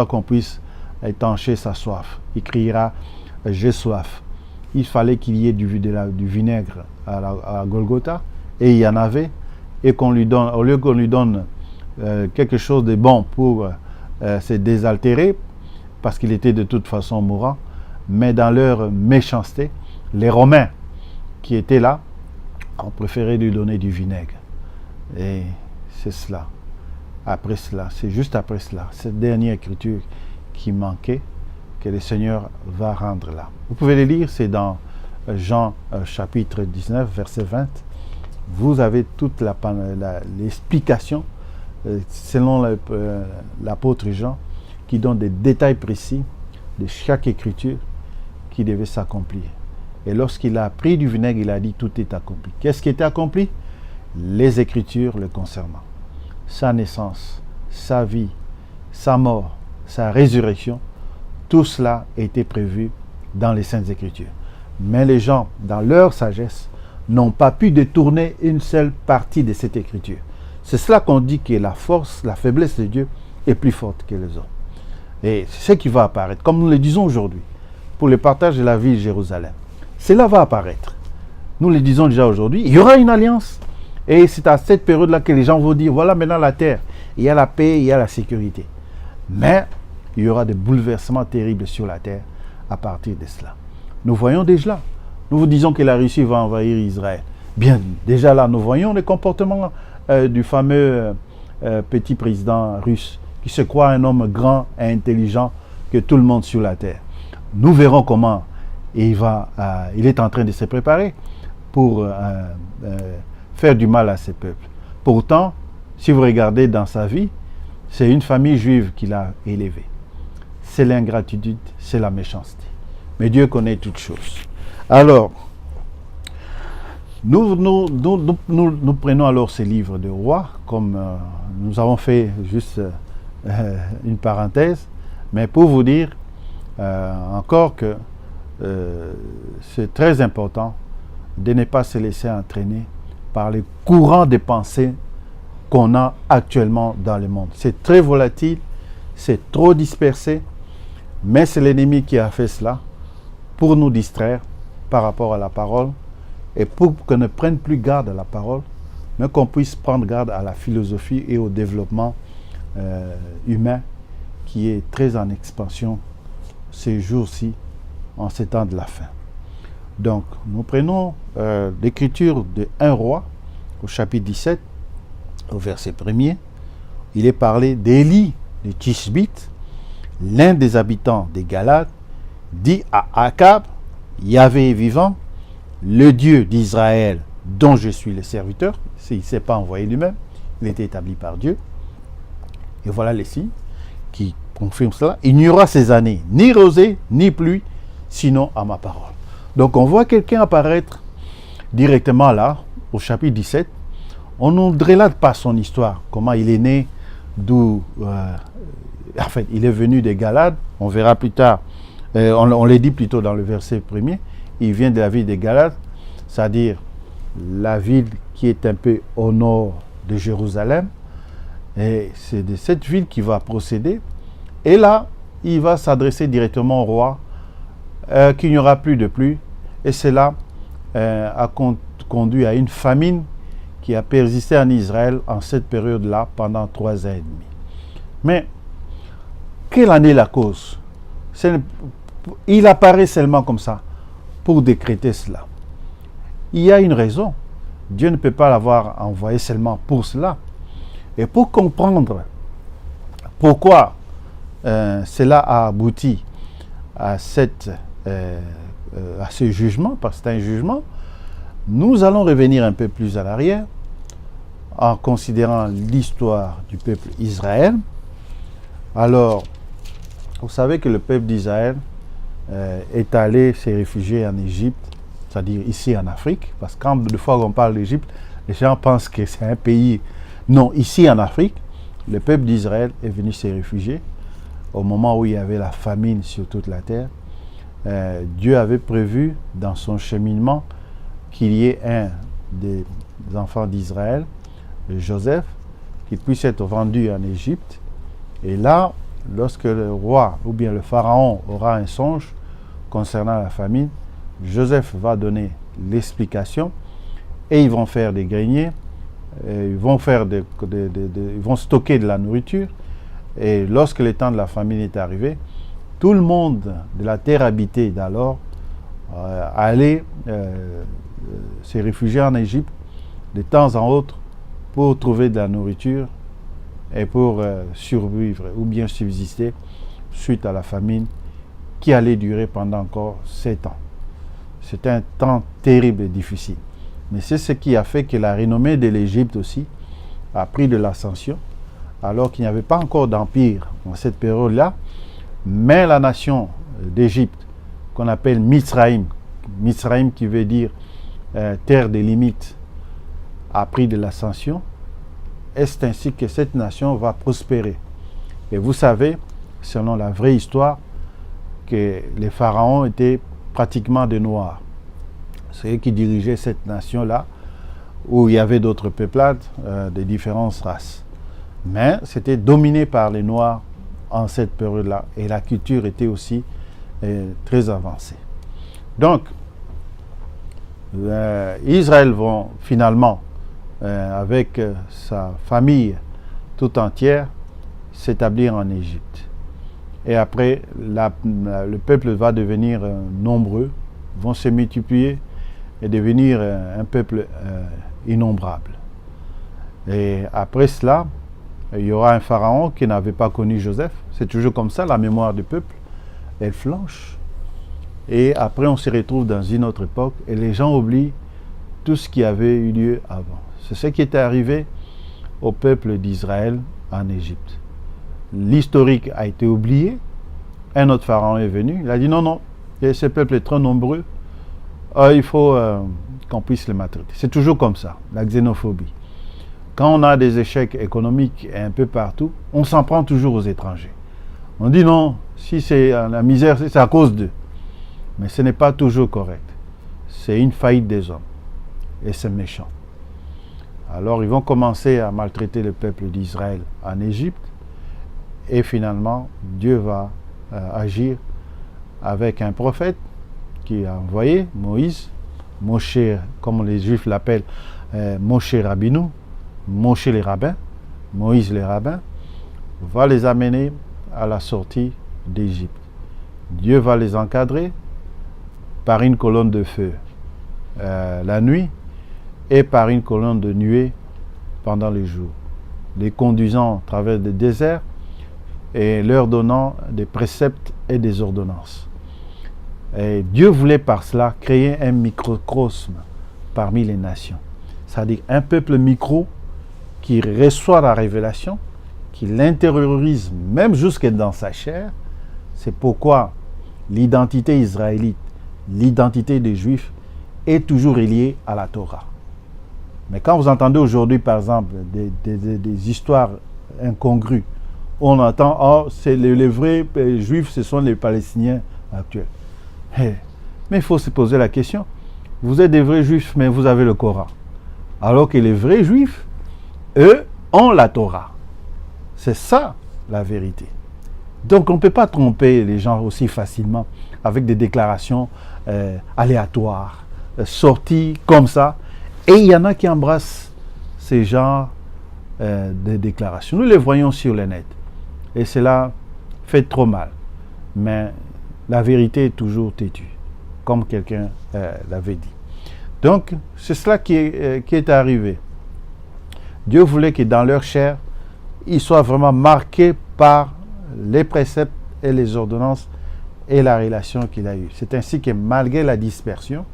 qu'on puisse étancher sa soif. Il criera « J'ai soif ». Il fallait qu'il y ait du vinaigre à Golgotha, et il y en avait, et qu'on lui donne, au lieu qu'on lui donne quelque chose de bon pour se désaltérer, parce qu'il était de toute façon mourant, mais dans leur méchanceté, les Romains qui étaient là ont préféré lui donner du vinaigre. Et c'est cela. Après cela, c'est juste après cela, cette dernière écriture qui manquait, que le Seigneur va rendre là. Vous pouvez le lire, c'est dans Jean chapitre 19, verset 20. Vous avez toute l'explication selon l'apôtre Jean, qui donne des détails précis de chaque écriture qui devait s'accomplir. Et lorsqu'il a pris du vinaigre, il a dit tout est accompli. Qu'est-ce qui était accompli? Les écritures le concernant. Sa naissance, sa vie, sa mort, sa résurrection, tout cela était prévu dans les Saintes Écritures. Mais les gens, dans leur sagesse, n'ont pas pu détourner une seule partie de cette écriture. C'est cela qu'on dit que la force, la faiblesse de Dieu est plus forte que les hommes. Et c'est ce qui va apparaître, comme nous le disons aujourd'hui, pour le partage de la ville de Jérusalem. Cela va apparaître. Nous le disons déjà aujourd'hui, il y aura une alliance. Et c'est à cette période-là que les gens vont dire, voilà maintenant la terre, il y a la paix, il y a la sécurité. Mais il y aura des bouleversements terribles sur la terre à partir de cela. Nous voyons déjà, nous vous disons que la Russie va envahir Israël. Bien, déjà là, nous voyons le comportement du fameux petit président russe qui se croit un homme grand et intelligent que tout le monde sur la terre. Nous verrons comment il est en train de se préparer pour faire du mal à ces peuples. Pourtant, si vous regardez dans sa vie, c'est une famille juive qu'il a élevée. C'est l'ingratitude, c'est la méchanceté. Mais Dieu connaît toutes choses. Alors, nous prenons alors ces livres de rois, comme nous avons fait juste une parenthèse, mais pour vous dire encore que c'est très important de ne pas se laisser entraîner par les courants de pensée qu'on a actuellement dans le monde. C'est très volatile, c'est trop dispersé, mais c'est l'ennemi qui a fait cela pour nous distraire par rapport à la parole et pour qu'on ne prenne plus garde à la parole, mais qu'on puisse prendre garde à la philosophie et au développement humain qui est très en expansion ces jours-ci, en ces temps de la fin. Donc, nous prenons l'écriture de 1 roi, au chapitre 17, au verset 1er. Il est parlé d'Élie de Tishbite, l'un des habitants des Galades, dit à Akab, Yahvé est vivant, le Dieu d'Israël dont je suis le serviteur. Il ne s'est pas envoyé lui-même, il était établi par Dieu. Et voilà les signes qui confirment cela. Il n'y aura ces années ni rosée ni pluie, sinon à ma parole. Donc on voit quelqu'un apparaître directement là, au chapitre 17. On ne relate pas son histoire, comment il est né, d'où... en fait, il est venu des Galades, on verra plus tard, on l'a dit plutôt dans le verset 1er, il vient de la ville des Galades, c'est-à-dire la ville qui est un peu au nord de Jérusalem, et c'est de cette ville qu'il va procéder, et là, il va s'adresser directement au roi, qu'il n'y aura plus de pluie, et cela a conduit à une famine qui a persisté en Israël en cette période-là pendant 3 ans et demi. Mais, quelle en est la cause? Il apparaît seulement comme ça pour décréter cela. Il y a une raison. Dieu ne peut pas l'avoir envoyé seulement pour cela. Et pour comprendre pourquoi cela a abouti à ce jugement, parce que c'est un jugement, nous allons revenir un peu plus à l'arrière en considérant l'histoire du peuple Israël. Alors, vous savez que le peuple d'Israël est allé se réfugier en Égypte, c'est-à-dire ici en Afrique, parce que quand de fois on parle d'Égypte, les gens pensent que c'est un pays Non, ici en Afrique, le peuple d'Israël est venu se réfugier au moment où il y avait la famine sur toute la terre. Dieu avait prévu dans son cheminement qu'il y ait un des enfants d'Israël, Joseph, qui puisse être vendu en Égypte. Et là, lorsque le roi ou bien le pharaon aura un songe concernant la famine, Joseph va donner l'explication et ils vont faire des greniers, ils vont stocker de la nourriture. Et lorsque le temps de la famine est arrivé, tout le monde de la terre habitée d'alors allait se réfugier en Égypte de temps en autre pour trouver de la nourriture et pour survivre ou bien subsister suite à la famine qui allait durer pendant encore 7 ans. C'était un temps terrible et difficile. Mais c'est ce qui a fait que la renommée de l'Égypte aussi a pris de l'ascension, alors qu'il n'y avait pas encore d'empire dans cette période-là. Mais la nation d'Égypte, qu'on appelle Mizraïm, Mizraïm qui veut dire terre des limites, a pris de l'ascension. Et c'est ainsi que cette nation va prospérer. Et vous savez, selon la vraie histoire, que les pharaons étaient pratiquement des Noirs. C'est eux qui dirigeaient cette nation-là, où il y avait d'autres peuplades de différentes races. Mais c'était dominé par les Noirs en cette période-là. Et la culture était aussi très avancée. Donc, Israël va finalement, avec sa famille tout entière, s'établir en Égypte. Et après, le peuple va devenir nombreux, vont se multiplier et devenir un peuple innombrable. Et après cela, il y aura un pharaon qui n'avait pas connu Joseph. C'est toujours comme ça, la mémoire du peuple, elle flanche. Et après, on se retrouve dans une autre époque et les gens oublient tout ce qui avait eu lieu avant. C'est ce qui était arrivé au peuple d'Israël en Égypte. L'historique a été oublié. Un autre pharaon est venu. Il a dit non, non, ce peuple est trop nombreux. Il faut qu'on puisse les maltraiter. C'est toujours comme ça, la xénophobie. Quand on a des échecs économiques un peu partout, on s'en prend toujours aux étrangers. On dit non, si c'est la misère, c'est à cause d'eux. Mais ce n'est pas toujours correct. C'est une faillite des hommes. Et c'est méchant. Alors ils vont commencer à maltraiter le peuple d'Israël en Égypte. Et finalement, Dieu va agir avec un prophète qui a envoyé Moïse, Moshe, comme les Juifs l'appellent, Moshe Rabbeinu, Moshe les rabbins, Moïse les rabbins, va les amener à la sortie d'Égypte. Dieu va les encadrer par une colonne de feu la nuit et par une colonne de nuée pendant le jour, les conduisant à travers des déserts et leur donnant des préceptes et des ordonnances. Et Dieu voulait par cela créer un microcosme parmi les nations. C'est-à-dire un peuple micro qui reçoit la révélation, qui l'intériorise même jusque dans sa chair. C'est pourquoi l'identité israélite, l'identité des Juifs est toujours liée à la Torah. Mais quand vous entendez aujourd'hui, par exemple, des histoires incongrues, on entend, oh, c'est les vrais Juifs, ce sont les Palestiniens actuels. Mais il faut se poser la question, vous êtes des vrais Juifs, mais vous avez le Coran. Alors que les vrais Juifs, eux, ont la Torah. C'est ça, la vérité. Donc, on ne peut pas tromper les gens aussi facilement avec des déclarations aléatoires, sorties comme ça. Et il y en a qui embrassent ces genres de déclarations. Nous les voyons sur le net. Et cela fait trop mal. Mais la vérité est toujours têtue, comme quelqu'un l'avait dit. Donc, c'est cela qui est arrivé. Dieu voulait que dans leur chair, ils soient vraiment marqués par les préceptes et les ordonnances et la relation qu'il a eue. C'est ainsi que malgré la dispersion,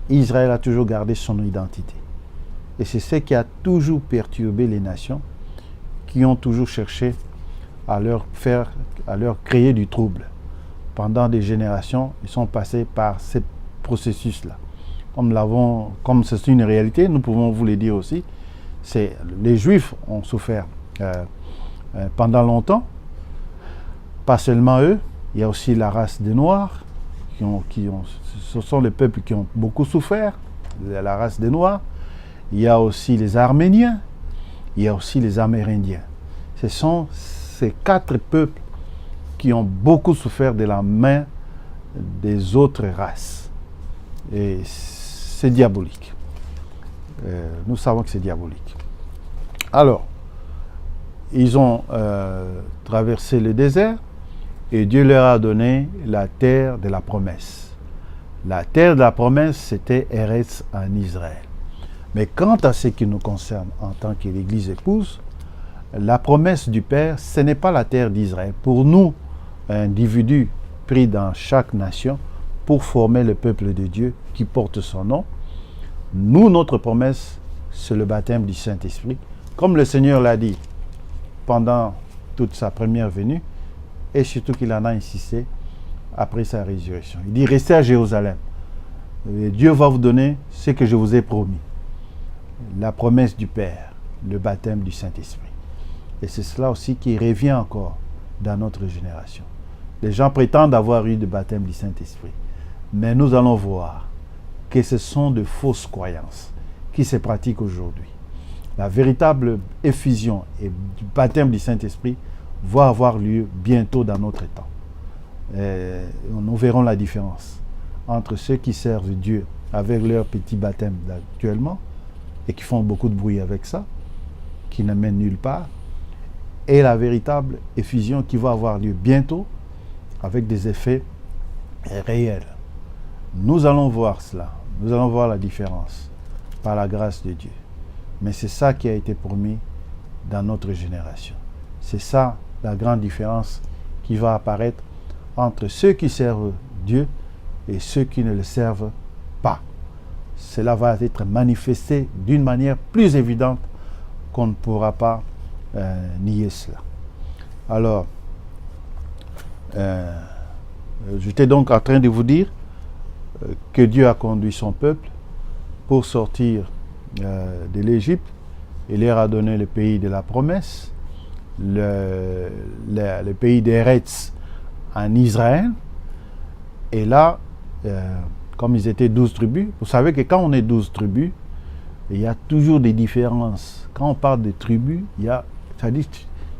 Israël a toujours gardé son identité. Et c'est ce qui a toujours perturbé les nations qui ont toujours cherché à leur créer du trouble. Pendant des générations, ils sont passés par ce processus-là. Comme c'est une réalité, nous pouvons vous le dire aussi, Les Juifs ont souffert pendant longtemps, pas seulement eux, il y a aussi la race des Noirs, ce sont les peuples qui ont beaucoup souffert, la race des Noirs. Il y a aussi les Arméniens, il y a aussi les Amérindiens. Ce sont ces 4 peuples qui ont beaucoup souffert de la main des autres races. Et c'est diabolique. Nous savons que c'est diabolique. Alors, ils ont traversé le désert et Dieu leur a donné la terre de la promesse. La terre de la promesse, c'était Eretz en Israël. Mais quant à ce qui nous concerne en tant que l'Église épouse, la promesse du Père, ce n'est pas la terre d'Israël. Pour nous, individus pris dans chaque nation, pour former le peuple de Dieu qui porte son nom, nous, notre promesse, c'est le baptême du Saint-Esprit. Comme le Seigneur l'a dit pendant toute sa première venue, et surtout qu'il en a insisté après sa résurrection. Il dit, restez à Jérusalem. Et Dieu va vous donner ce que je vous ai promis. La promesse du Père, le baptême du Saint-Esprit. Et c'est cela aussi qui revient encore dans notre génération. Les gens prétendent avoir eu le baptême du Saint-Esprit. Mais nous allons voir que ce sont de fausses croyances qui se pratiquent aujourd'hui. La véritable effusion et du baptême du Saint-Esprit va avoir lieu bientôt dans notre temps. Nous verrons la différence entre ceux qui servent Dieu avec leur petit baptême actuellement et qui font beaucoup de bruit avec ça, qui ne mènent nulle part, et la véritable effusion qui va avoir lieu bientôt avec des effets réels. Nous allons voir cela, nous allons voir la différence par la grâce de Dieu. Mais c'est ça qui a été promis dans notre génération. C'est ça la grande différence qui va apparaître entre ceux qui servent Dieu et ceux qui ne le servent pas. Cela va être manifesté d'une manière plus évidente qu'on ne pourra pas nier cela. Alors, j'étais donc en train de vous dire que Dieu a conduit son peuple pour sortir de l'Égypte. Il leur a donné le pays de la promesse, le pays d'Eretz en Israël. Et là, comme ils étaient 12 tribus, vous savez que quand on est 12 tribus, il y a toujours des différences. Quand on parle de tribus, c'est-à-dire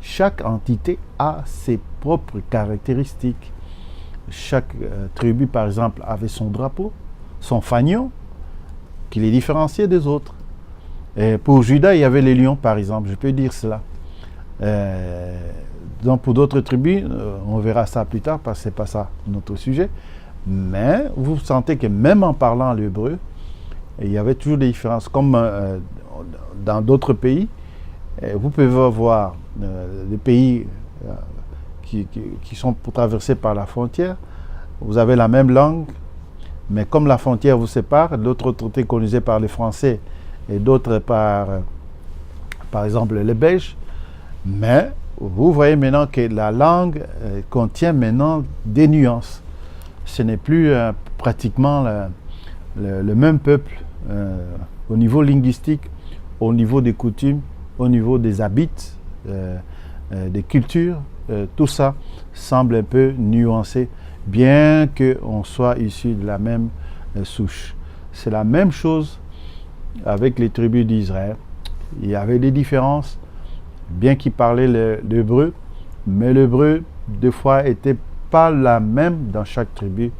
chaque entité a ses propres caractéristiques. Chaque tribu, par exemple, avait son drapeau, son fanion, qui les différenciait des autres. Et pour Juda, il y avait les lions, par exemple, je peux dire cela. Donc pour d'autres tribus, on verra ça plus tard, parce que ce n'est pas ça notre sujet. Mais vous sentez que même en parlant l'hébreu, il y avait toujours des différences. Comme dans d'autres pays, vous pouvez voir des pays qui sont traversés par la frontière. Vous avez la même langue, mais comme la frontière vous sépare, l'autre côté colonisé par les Français et d'autres par exemple les Belges. Mais vous voyez maintenant que la langue contient maintenant des nuances. Ce n'est plus pratiquement le même peuple au niveau linguistique, au niveau des coutumes, au niveau des habits, des cultures. Tout ça semble un peu nuancé, bien qu'on soit issu de la même souche. C'est la même chose avec les tribus d'Israël. Il y avait des différences, bien qu'ils parlaient l'hébreu, mais l'hébreu, des fois, n'était pas la même dans chaque tribu,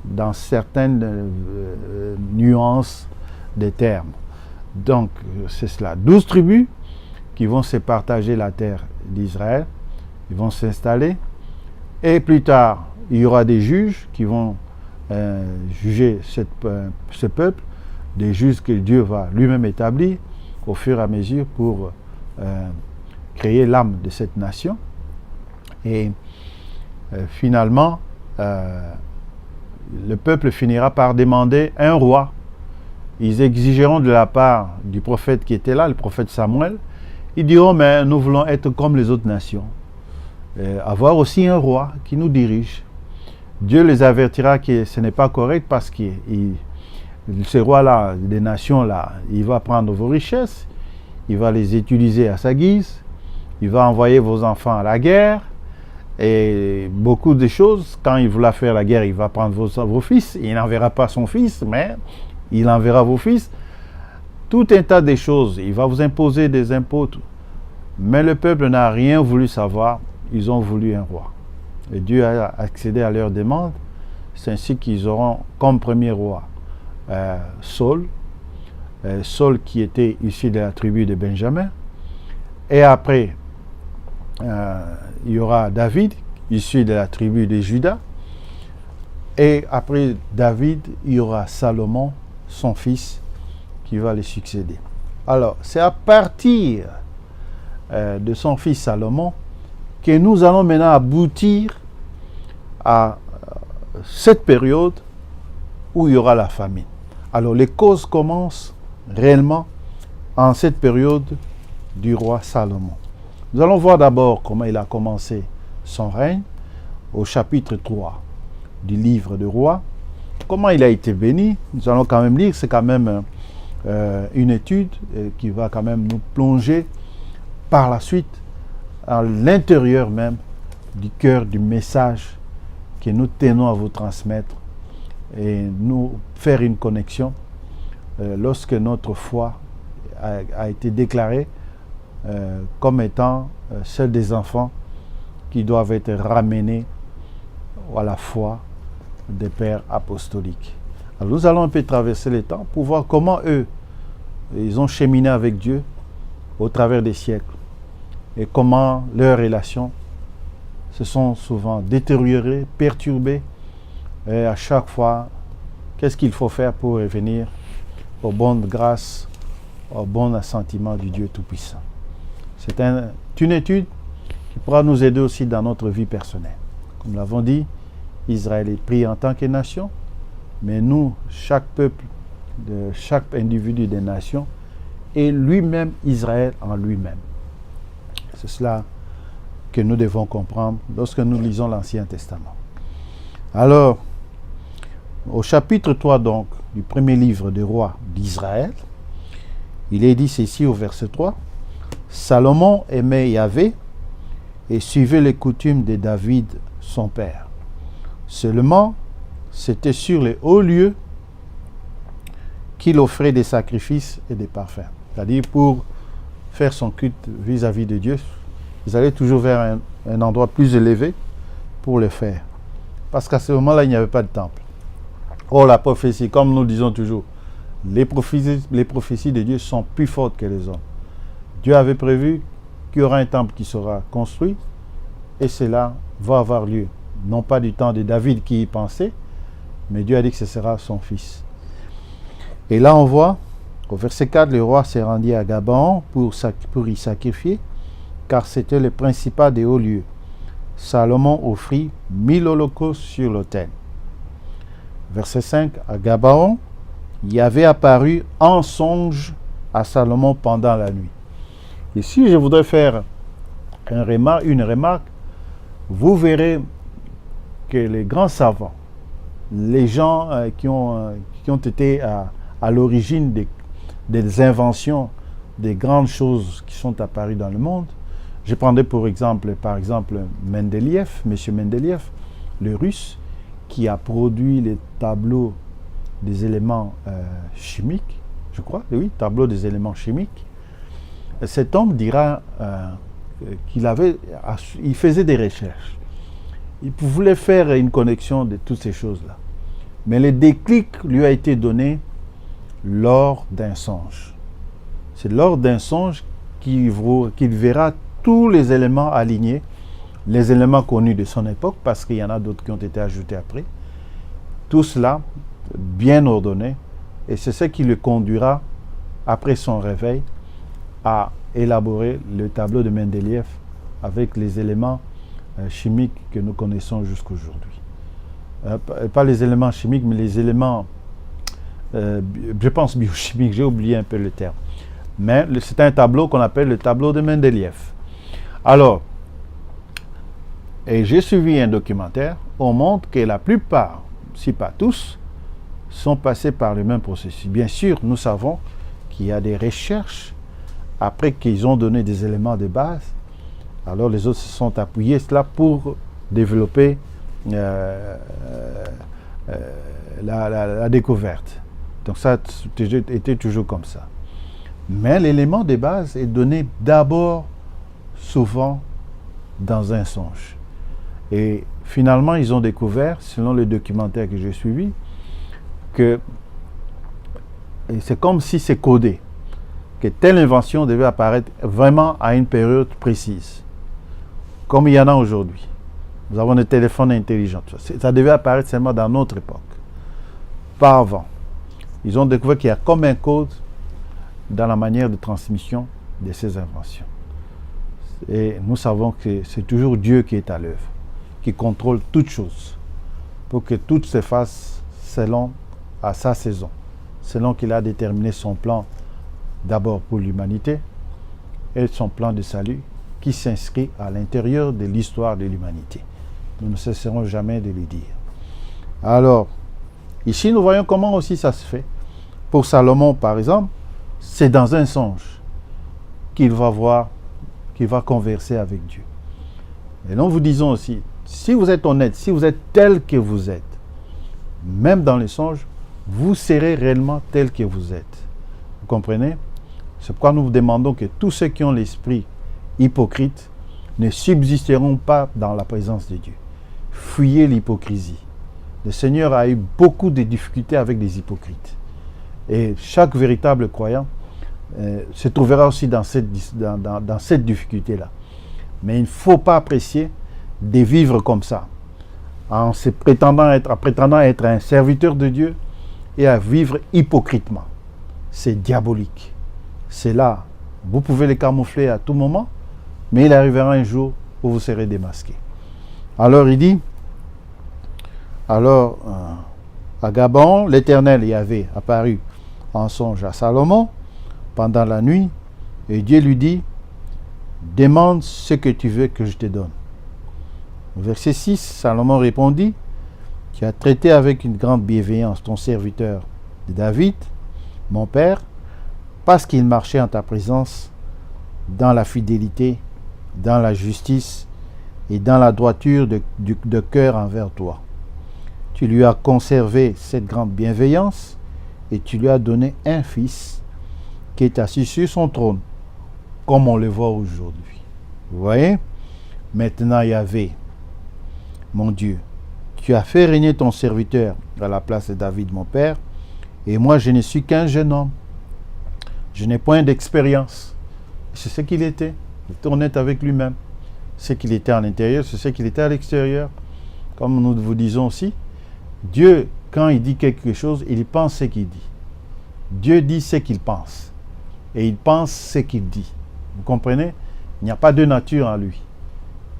dans certaines nuances des termes. Donc, c'est cela. 12 tribus qui vont se partager la terre d'Israël, ils vont s'installer, et plus tard, il y aura des juges qui vont juger ce peuple, des juges que Dieu va lui-même établir au fur et à mesure pour créer l'âme de cette nation. Et finalement, le peuple finira par demander un roi. Ils exigeront de la part du prophète qui était là, le prophète Samuel, ils diront, mais nous voulons être comme les autres nations, avoir aussi un roi qui nous dirige. Dieu les avertira que ce n'est pas correct parce que ce roi-là, des nations-là, il va prendre vos richesses, il va les utiliser à sa guise, il va envoyer vos enfants à la guerre, et beaucoup de choses. Quand il voulait faire la guerre, il va prendre vos fils, il n'enverra pas son fils, mais il enverra vos fils. Tout un tas de choses, il va vous imposer des impôts. Mais le peuple n'a rien voulu savoir, ils ont voulu un roi. Et Dieu a accédé à leur demande, c'est ainsi qu'ils auront comme premier roi Saul, Saul qui était issu de la tribu de Benjamin, et après il y aura David, issu de la tribu de Juda, et après David, il y aura Salomon, son fils, qui va le succéder. Alors, c'est à partir de son fils Salomon que nous allons maintenant aboutir à cette période où il y aura la famine. Alors, les causes commencent réellement en cette période du roi Salomon. Nous allons voir d'abord comment il a commencé son règne au chapitre 3 du livre de Rois. Comment il a été béni, nous allons quand même lire, c'est quand même une étude qui va quand même nous plonger par la suite à l'intérieur même du cœur du message que nous tenons à vous transmettre et nous faire une connexion lorsque notre foi a été déclarée comme étant celle des enfants qui doivent être ramenés à la foi des pères apostoliques. Alors nous allons un peu traverser le temps pour voir comment eux, ils ont cheminé avec Dieu au travers des siècles et comment leurs relations se sont souvent détériorées, perturbées, et à chaque fois, qu'est-ce qu'il faut faire pour revenir aux bonnes grâces, au bon assentiment du Dieu Tout-Puissant. C'est une étude qui pourra nous aider aussi dans notre vie personnelle. Comme nous l'avons dit, Israël est pris en tant que nation, mais nous, chaque peuple, chaque individu des nations, est lui-même Israël en lui-même. C'est cela que nous devons comprendre lorsque nous lisons l'Ancien Testament. Alors, au chapitre 3 donc, du premier livre des rois d'Israël, il est dit ceci au verset 3, « Salomon aimait Yahvé et suivait les coutumes de David, son père. Seulement, c'était sur les hauts lieux qu'il offrait des sacrifices et des parfums. » C'est-à-dire pour faire son culte vis-à-vis de Dieu, ils allaient toujours vers un endroit plus élevé pour le faire. Parce qu'à ce moment-là, il n'y avait pas de temple. Or, la prophétie, comme nous le disons toujours, les prophéties de Dieu sont plus fortes que les hommes. Dieu avait prévu qu'il y aura un temple qui sera construit et cela va avoir lieu. Non pas du temps de David qui y pensait, mais Dieu a dit que ce sera son fils. Et là, on voit, au verset 4, le roi s'est rendu à Gabaon pour y sacrifier, car c'était le principal des hauts lieux. Salomon offrit 1000 holocaustes sur l'autel. Verset 5, à Gabaon, il avait apparu en songe à Salomon pendant la nuit. Ici, je voudrais faire une remarque. Vous verrez que les grands savants, les gens qui ont été à l'origine des inventions, des grandes choses qui sont apparues dans le monde, je prendrai par exemple Mendeleïev, M. Mendeleïev, le russe, qui a produit les tableaux des éléments chimiques, je crois, oui, tableau des éléments chimiques. Cet homme dira il faisait des recherches. Il voulait faire une connexion de toutes ces choses-là. Mais le déclic lui a été donné lors d'un songe. C'est lors d'un songe qu'il verra tous les éléments alignés, les éléments connus de son époque, parce qu'il y en a d'autres qui ont été ajoutés après. Tout cela bien ordonné, et c'est ce qui le conduira, après son réveil, à élaborer le tableau de Mendeleïev avec les éléments chimiques que nous connaissons jusqu'aujourd'hui. Pas les éléments chimiques, mais les éléments, je pense biochimiques, j'ai oublié un peu le terme. Mais c'est un tableau qu'on appelle le tableau de Mendeleïev. Alors, et j'ai suivi un documentaire, on montre que la plupart, si pas tous, sont passés par le même processus. Bien sûr, nous savons qu'il y a des recherches après qu'ils ont donné des éléments de base, alors les autres se sont appuyés cela pour développer la découverte. Donc ça a été toujours comme ça. Mais l'élément de base est donné d'abord, souvent, dans un songe. Et finalement, ils ont découvert, selon le documentaire que j'ai suivi, que c'est comme si c'est codé, que telle invention devait apparaître vraiment à une période précise, comme il y en a aujourd'hui. Nous avons des téléphones intelligents. Ça devait apparaître seulement dans notre époque, pas avant. Ils ont découvert qu'il y a comme un code dans la manière de transmission de ces inventions. Et nous savons que c'est toujours Dieu qui est à l'œuvre, qui contrôle toutes choses, pour que tout se fasse selon à sa saison, selon qu'il a déterminé son plan d'abord pour l'humanité et son plan de salut qui s'inscrit à l'intérieur de l'histoire de l'humanité. Nous ne cesserons jamais de le dire. Alors, ici nous voyons comment aussi ça se fait. Pour Salomon, par exemple, c'est dans un songe qu'il va voir, qu'il va converser avec Dieu. Et nous vous disons aussi, si vous êtes honnête, si vous êtes tel que vous êtes, même dans les songes, vous serez réellement tel que vous êtes. Vous comprenez? C'est pourquoi nous vous demandons que tous ceux qui ont l'esprit hypocrite ne subsisteront pas dans la présence de Dieu. Fuyez l'hypocrisie. Le Seigneur a eu beaucoup de difficultés avec des hypocrites. Et chaque véritable croyant se trouvera aussi dans cette difficulté-là. Mais il ne faut pas apprécier de vivre comme ça, en prétendant être un serviteur de Dieu et à vivre hypocritement. C'est diabolique. C'est là, vous pouvez les camoufler à tout moment, mais il arrivera un jour où vous serez démasqués. Alors il dit, à Gabon, l'Éternel y avait apparu en songe à Salomon pendant la nuit, et Dieu lui dit, demande ce que tu veux que je te donne. Verset 6, Salomon répondit, tu as traité avec une grande bienveillance ton serviteur David, mon père, parce qu'il marchait en ta présence dans la fidélité, dans la justice et dans la droiture de cœur envers toi. Tu lui as conservé cette grande bienveillance et tu lui as donné un fils qui est assis sur son trône, comme on le voit aujourd'hui. Vous voyez? Maintenant, Yahvé, mon Dieu, tu as fait régner ton serviteur à la place de David, mon père, et moi, je ne suis qu'un jeune homme. Je n'ai point d'expérience. C'est ce qu'il était. Il était honnête avec lui-même. Ce qu'il était à l'intérieur, c'est ce qu'il était à l'extérieur. Comme nous vous disons aussi, Dieu, quand il dit quelque chose, il pense ce qu'il dit. Dieu dit ce qu'il pense. Et il pense ce qu'il dit. Vous comprenez? Il n'y a pas de nature en lui.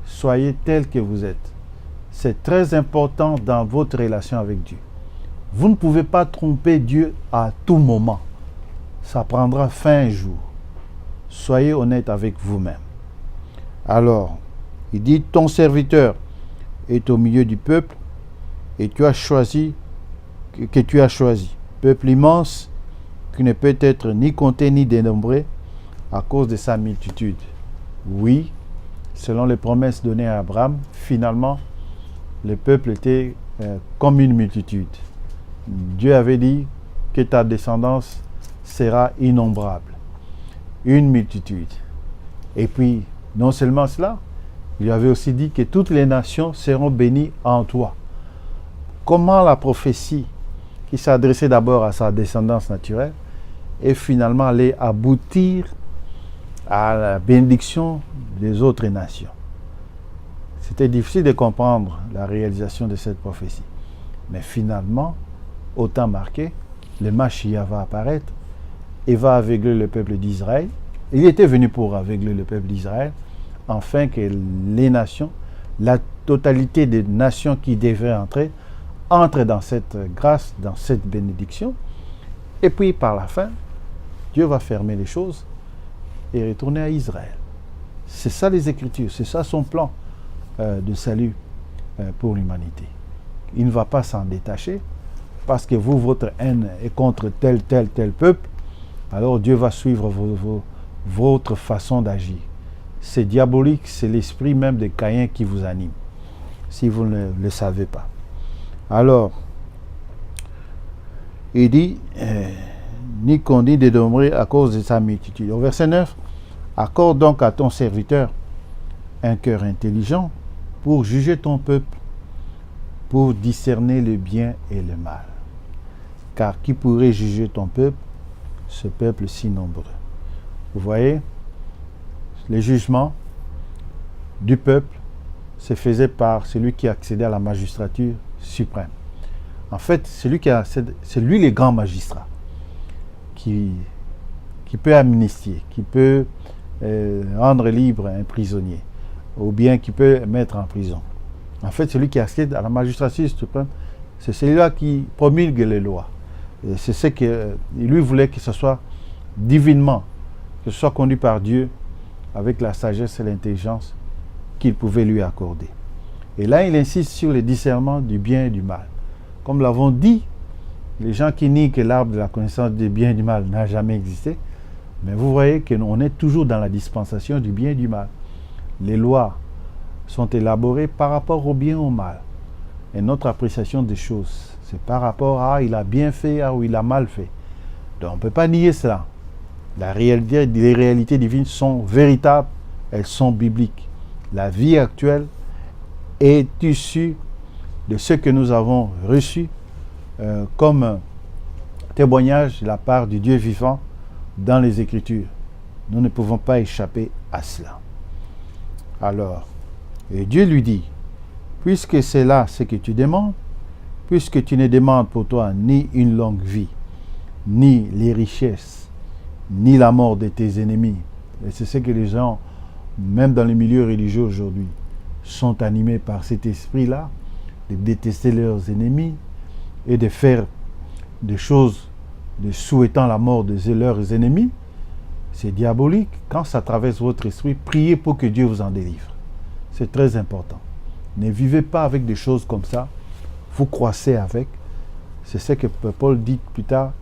Soyez tel que vous êtes. C'est très important dans votre relation avec Dieu. Vous ne pouvez pas tromper Dieu à tout moment. Ça prendra fin un jour. Soyez honnête avec vous-même. Alors, il dit, ton serviteur est au milieu du peuple et tu as choisi, que tu as choisi. Peuple immense qui ne peut être ni compté ni dénombré à cause de sa multitude. Oui, selon les promesses données à Abraham, finalement, le peuple était comme une multitude. Dieu avait dit que ta descendance sera innombrable. Une multitude. Et puis, non seulement cela, il avait aussi dit que toutes les nations seront bénies en toi. Comment la prophétie, qui s'adressait d'abord à sa descendance naturelle, et finalement allait aboutir à la bénédiction des autres nations. C'était difficile de comprendre la réalisation de cette prophétie. Mais finalement, au temps marqué, le Mashiach va apparaître et va aveugler le peuple d'Israël. Il était venu pour aveugler le peuple d'Israël, afin que les nations, la totalité des nations qui devaient entrer, entrent dans cette grâce, dans cette bénédiction. Et puis, par la fin, Dieu va fermer les choses et retourner à Israël. C'est ça les Écritures, c'est ça son plan de salut pour l'humanité. Il ne va pas s'en détacher, parce que vous, votre haine est contre tel peuple, alors Dieu va suivre votre façon d'agir. C'est diabolique, c'est l'esprit même de Caïn qui vous anime, si vous ne le savez pas. Alors, il dit, ni qu'on dit de demeurer à cause de sa multitude. Au verset 9, accorde donc à ton serviteur un cœur intelligent pour juger ton peuple, pour discerner le bien et le mal. Car qui pourrait juger ton peuple, ce peuple si nombreux? Vous voyez, les jugements du peuple se faisaient par celui qui accédait à la magistrature suprême. En fait, c'est lui le grand magistrat qui peut amnistier, qui peut rendre libre un prisonnier, ou bien qui peut mettre en prison. En fait, celui qui accède à la magistrature suprême, c'est celui-là qui promulgue les lois. Et c'est ce que lui voulait que ce soit divinement, que ce soit conduit par Dieu avec la sagesse et l'intelligence qu'il pouvait lui accorder. Et là, il insiste sur le discernement du bien et du mal. Comme l'avons dit, les gens qui nient que l'arbre de la connaissance du bien et du mal n'a jamais existé, mais vous voyez qu'on est toujours dans la dispensation du bien et du mal. Les lois sont élaborées par rapport au bien et au mal. Et notre appréciation des choses, c'est par rapport à il a bien fait ou il a mal fait. Donc on ne peut pas nier cela. Les réalités divines sont véritables, elles sont bibliques. La vie actuelle est issue de ce que nous avons reçu comme témoignage de la part du Dieu vivant dans les Écritures. Nous ne pouvons pas échapper à cela. Alors, et Dieu lui dit, puisque c'est là ce que tu demandes, puisque tu ne demandes pour toi ni une longue vie, ni les richesses, ni la mort de tes ennemis. Et c'est ce que les gens, même dans les milieux religieux aujourd'hui, sont animés par cet esprit-là, de détester leurs ennemis et de faire des choses de souhaitant la mort de leurs ennemis. C'est diabolique. Quand ça traverse votre esprit, priez pour que Dieu vous en délivre. C'est très important. Ne vivez pas avec des choses comme ça. Vous croissez avec. C'est ce que Paul dit plus tard.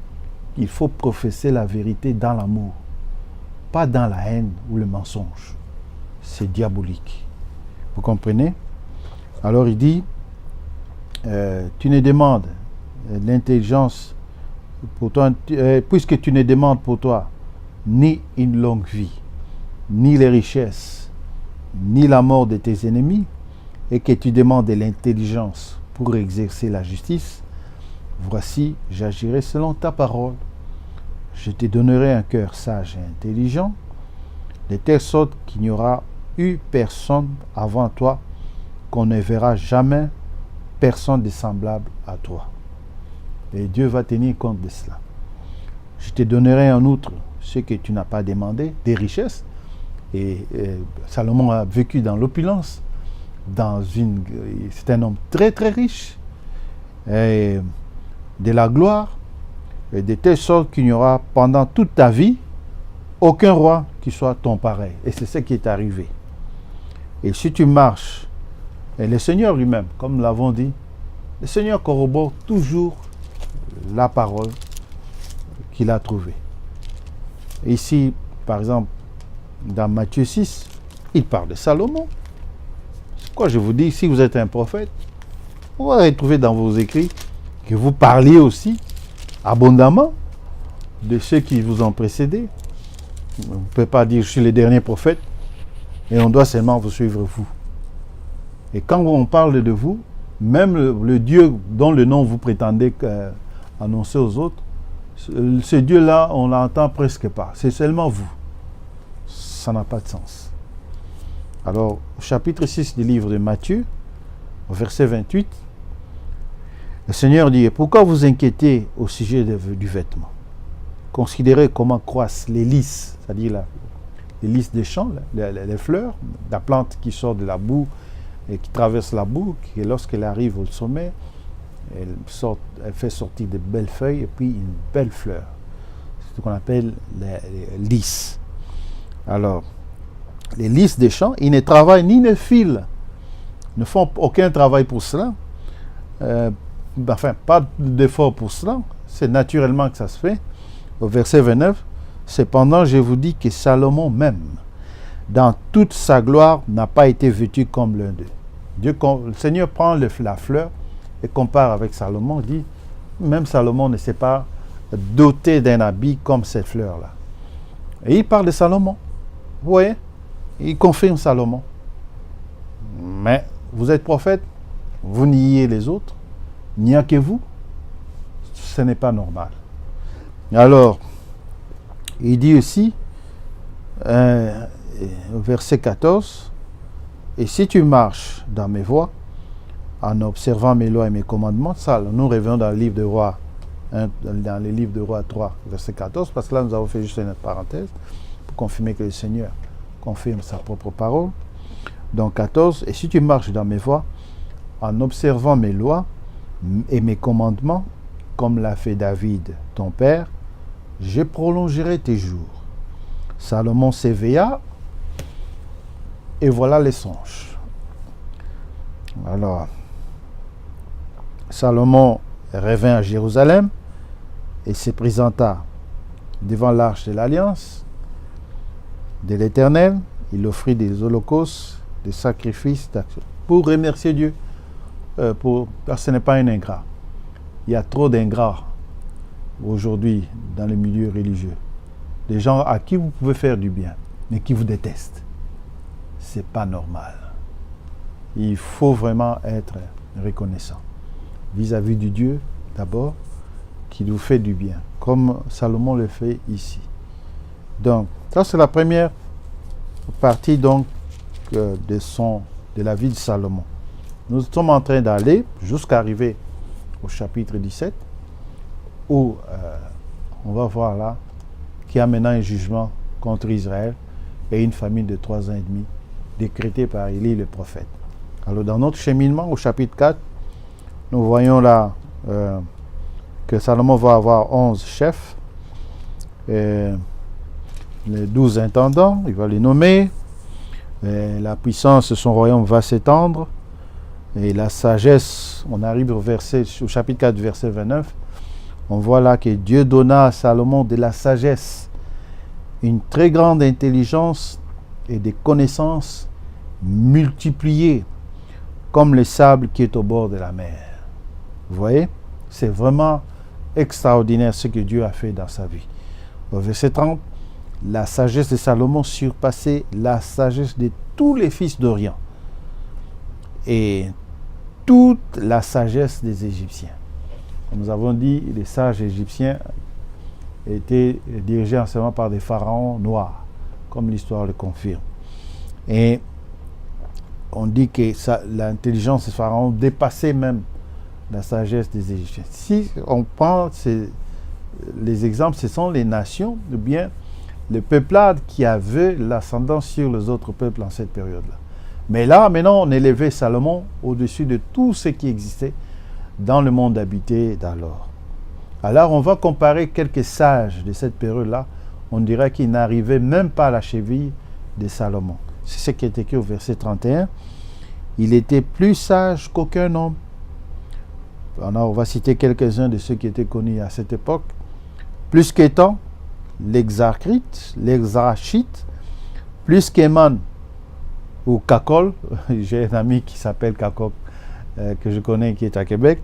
Il faut professer la vérité dans l'amour, pas dans la haine ou le mensonge. C'est diabolique. Vous comprenez? Alors il dit, tu ne demandes l'intelligence pour toi, puisque tu ne demandes pour toi ni une longue vie, ni les richesses, ni la mort de tes ennemis, et que tu demandes de l'intelligence pour exercer la justice, voici, j'agirai selon ta parole. Je te donnerai un cœur sage et intelligent, de telle sorte qu'il n'y aura eu personne avant toi, qu'on ne verra jamais personne de semblable à toi. Et Dieu va tenir compte de cela. Je te donnerai en outre ce que tu n'as pas demandé, des richesses. Et Salomon a vécu dans l'opulence. C'est un homme très très riche. Et de la gloire. Et de telle sorte qu'il n'y aura pendant toute ta vie aucun roi qui soit ton pareil. Et c'est ce qui est arrivé. Et si tu marches, et le Seigneur lui-même, comme nous l'avons dit, le Seigneur corrobore toujours la parole qu'il a trouvée. Ici, par exemple, dans Matthieu 6, il parle de Salomon. C'est quoi je vous dis, si vous êtes un prophète, vous allez retrouver dans vos écrits que vous parliez aussi abondamment de ceux qui vous ont précédé. On ne peut pas dire je suis le dernier prophète et on doit seulement vous suivre vous. Et quand on parle de vous, même le Dieu dont le nom vous prétendez annoncer aux autres, ce Dieu-là, on l'entend presque pas. C'est seulement vous. Ça n'a pas de sens. Alors, au chapitre 6 du livre de Matthieu, au verset 28, le Seigneur dit, pourquoi vous inquiétez au sujet du vêtement? Considérez comment croissent les lys, c'est-à-dire les lys des champs, les fleurs, la plante qui sort de la boue et qui traverse la boue, et lorsqu'elle arrive au sommet, elle fait sortir de belles feuilles et puis une belle fleur. C'est ce qu'on appelle les lys. Alors, les lys des champs, ils ne travaillent ni ne filent, ne font aucun travail pour cela. Enfin, pas d'effort pour cela. C'est naturellement que ça se fait. Au verset 29, Cependant, je vous dis que Salomon même, dans toute sa gloire, n'a pas été vêtu comme l'un d'eux. Le Seigneur prend la fleur et compare avec Salomon, dit, même Salomon ne s'est pas doté d'un habit comme cette fleur-là. Et il parle de Salomon. Vous voyez, il confirme Salomon. Mais vous êtes prophète, vous niez les autres, n'y a que vous. Ce n'est pas normal. Alors, il dit aussi, verset 14, « Et si tu marches dans mes voies, en observant mes lois et mes commandements », ça, nous revenons dans le livre de Rois, dans le livre de Rois 3, verset 14, parce que là, nous avons fait juste une parenthèse, pour confirmer que le Seigneur confirme sa propre parole. Donc 14, « Et si tu marches dans mes voies, en observant mes lois et mes commandements, comme l'a fait David, ton père, je prolongerai tes jours. » Salomon s'éveilla, et voilà les songes. Alors, Salomon revint à Jérusalem et se présenta devant l'arche de l'Alliance de l'Éternel. Il offrit des holocaustes, des sacrifices pour remercier Dieu, parce que ce n'est pas un ingrat. Il y a trop d'ingrats aujourd'hui dans les milieux religieux. Des gens à qui vous pouvez faire du bien, mais qui vous détestent. C'est pas normal. Il faut vraiment être reconnaissant vis-à-vis du Dieu, d'abord, qui nous fait du bien, comme Salomon le fait ici. Donc, ça c'est la première partie donc de la vie de Salomon. Nous sommes en train d'aller jusqu'à arriver au chapitre 17, où on va voir là qu'il y a maintenant un jugement contre Israël et une famine de 3 ans et demi décrétée par Élie le prophète. Alors dans notre cheminement au chapitre 4, nous voyons là que Salomon va avoir 11 chefs, et les 12 intendants, il va les nommer, et la puissance de son royaume va s'étendre, et la sagesse, on arrive au chapitre 4, verset 29, on voit là que Dieu donna à Salomon de la sagesse, une très grande intelligence et des connaissances multipliées, comme le sable qui est au bord de la mer. Vous voyez, c'est vraiment extraordinaire ce que Dieu a fait dans sa vie. Au verset 30, la sagesse de Salomon surpassait la sagesse de tous les fils d'Orient et toute la sagesse des Égyptiens. Comme nous avons dit, les sages égyptiens étaient dirigés anciennement par des pharaons noirs, comme l'histoire le confirme. Et on dit que l'intelligence des pharaons dépassait même la sagesse des Égyptiens. Si on prend les exemples, ce sont les nations, ou bien les peuplades qui avaient l'ascendance sur les autres peuples en cette période-là. Mais là, maintenant, on élevait Salomon au-dessus de tout ce qui existait dans le monde habité d'alors. Alors, on va comparer quelques sages de cette période-là. On dirait qu'ils n'arrivaient même pas à la cheville de Salomon. C'est ce qui est écrit au verset 31. Il était plus sage qu'aucun homme. On va citer quelques-uns de ceux qui étaient connus à cette époque. Plus qu'Étan, l'Exarchite, plus qu'Éman ou Kakol. J'ai un ami qui s'appelle Kakol, que je connais, qui est à Québec.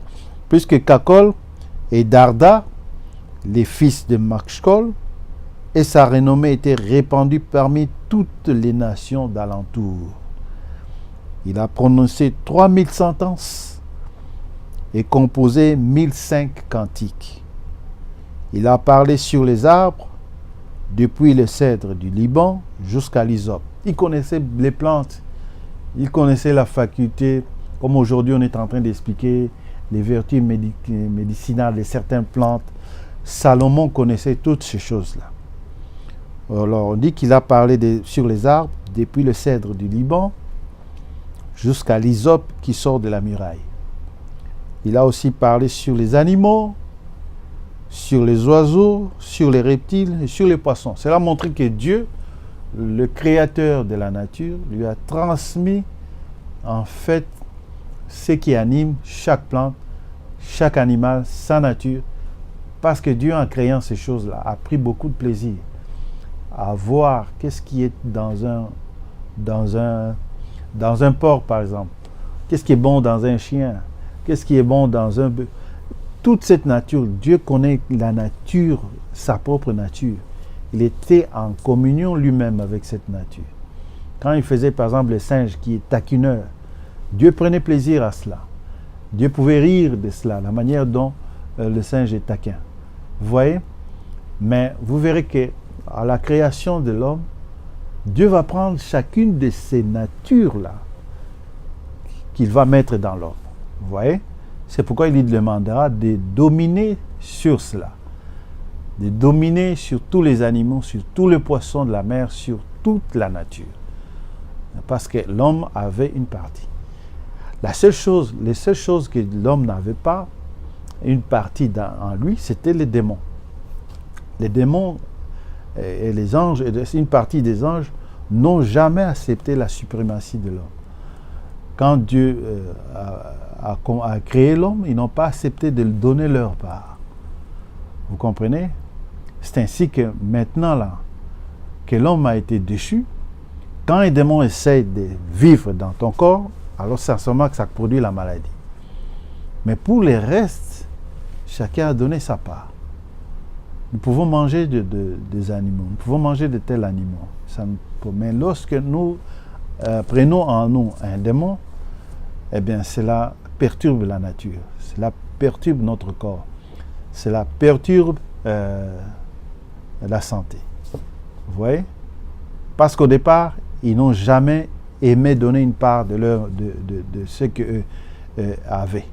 Plus que Kakol et Darda, les fils de Makshkol, et sa renommée était répandue parmi toutes les nations d'alentour. Il a prononcé 3000 sentences et composé 1005 cantiques. Il a parlé sur les arbres, depuis le cèdre du Liban jusqu'à l'hysope. Il connaissait les plantes, il connaissait la faculté, comme aujourd'hui on est en train d'expliquer les vertus médicinales de certaines plantes. Salomon connaissait toutes ces choses-là. Alors on dit qu'il a parlé sur les arbres, depuis le cèdre du Liban jusqu'à l'hysope qui sort de la muraille. Il a aussi parlé sur les animaux, sur les oiseaux, sur les reptiles et sur les poissons. Cela montre que Dieu, le créateur de la nature, lui a transmis en fait ce qui anime chaque plante, chaque animal, sa nature, parce que Dieu, en créant ces choses-là, a pris beaucoup de plaisir à voir qu'est-ce qui est dans un porc, par exemple. Qu'est-ce qui est bon dans un chien? Qu'est-ce qui est bon dans un bœuf? Toute cette nature, Dieu connaît la nature, sa propre nature. Il était en communion lui-même avec cette nature. Quand il faisait par exemple le singe qui est taquineur, Dieu prenait plaisir à cela. Dieu pouvait rire de cela, la manière dont le singe est taquin. Vous voyez? Mais vous verrez qu'à la création de l'homme, Dieu va prendre chacune de ces natures-là qu'il va mettre dans l'homme. Vous voyez? C'est pourquoi il lui demandera de dominer sur cela. De dominer sur tous les animaux, sur tous les poissons de la mer, sur toute la nature. Parce que l'homme avait une partie. Les seules choses que l'homme n'avait pas, une partie en lui, c'était les démons. Les démons et les anges, une partie des anges, n'ont jamais accepté la suprématie de l'homme. Quand Dieu a créé l'homme, ils n'ont pas accepté de lui donner leur part. Vous comprenez? C'est ainsi que maintenant, là, que l'homme a été déchu, quand les démons essayent de vivre dans ton corps, alors c'est à ce moment que ça produit la maladie. Mais pour les restes, chacun a donné sa part. Nous pouvons manger des animaux, nous pouvons manger de tels animaux. Mais lorsque nous prenons en nous un démon, eh bien cela perturbe la nature, cela perturbe notre corps, cela perturbe la santé. Vous voyez? Parce qu'au départ, ils n'ont jamais aimé donner une part de ce qu'eux avaient.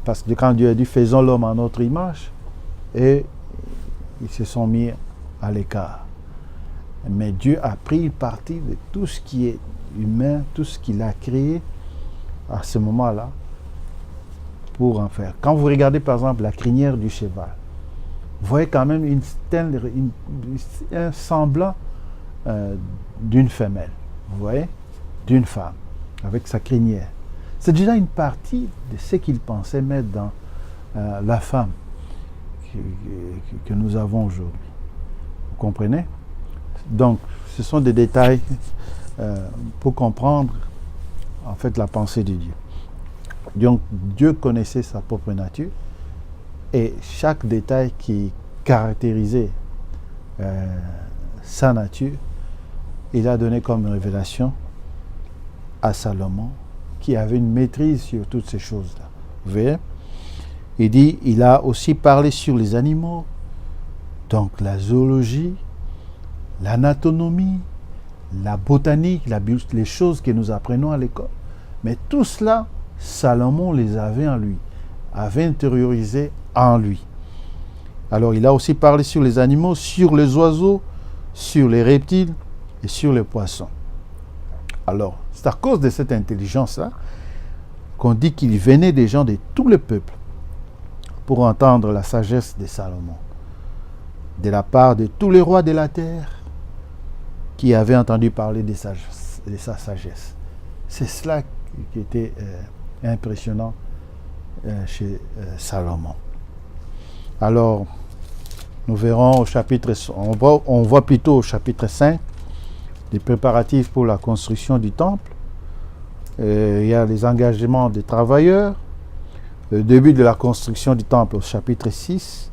Parce que quand Dieu a dit « faisons l'homme à notre image », et ils se sont mis à l'écart. Mais Dieu a pris une partie de tout ce qui est humain, tout ce qu'il a créé à ce moment-là pour en faire. Quand vous regardez par exemple la crinière du cheval, vous voyez quand même un semblant d'une femelle, vous voyez, d'une femme, avec sa crinière. C'est déjà une partie de ce qu'il pensait mettre dans la femme que nous avons aujourd'hui. Vous comprenez? Donc, ce sont des détails pour comprendre en fait la pensée de Dieu. Donc, Dieu connaissait sa propre nature et chaque détail qui caractérisait sa nature, il a donné comme révélation à Salomon, qui avait une maîtrise sur toutes ces choses-là. Vous voyez? Il dit, il a aussi parlé sur les animaux, donc la zoologie, l'anatomie, la botanique, les choses que nous apprenons à l'école. Mais tout cela, Salomon les avait en lui, avait intériorisé en lui. Alors il a aussi parlé sur les animaux, sur les oiseaux, sur les reptiles et sur les poissons. Alors, c'est à cause de cette intelligence-là qu'on dit qu'il venait des gens de tous les peuples pour entendre la sagesse de Salomon, de la part de tous les rois de la terre qui avaient entendu parler de sa sagesse. C'est cela qui était impressionnant chez Salomon. Alors, nous verrons au chapitre, on voit plutôt au chapitre 5, les préparatifs pour la construction du temple. Il y a les engagements des travailleurs, le début de la construction du temple au chapitre 6,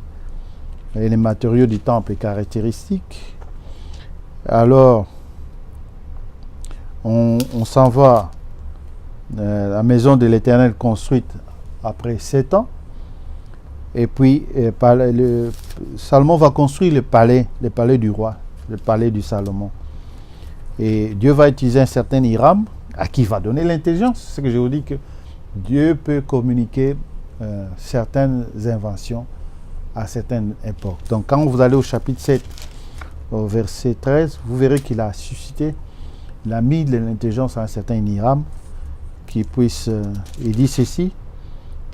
et les matériaux du temple et caractéristiques. Alors, on s'en va, la maison de l'Éternel construite après 7 ans, et puis Salomon va construire le palais du roi, le palais du Salomon. Et Dieu va utiliser un certain Hiram, à qui il va donner l'intelligence. C'est ce que je vous dis, que Dieu peut communiquer certaines inventions à certaines époques. Donc quand vous allez au chapitre 7, au verset 13, vous verrez qu'il a suscité, il a mis de l'intelligence à un certain Hiram, qui puisse, il dit ceci,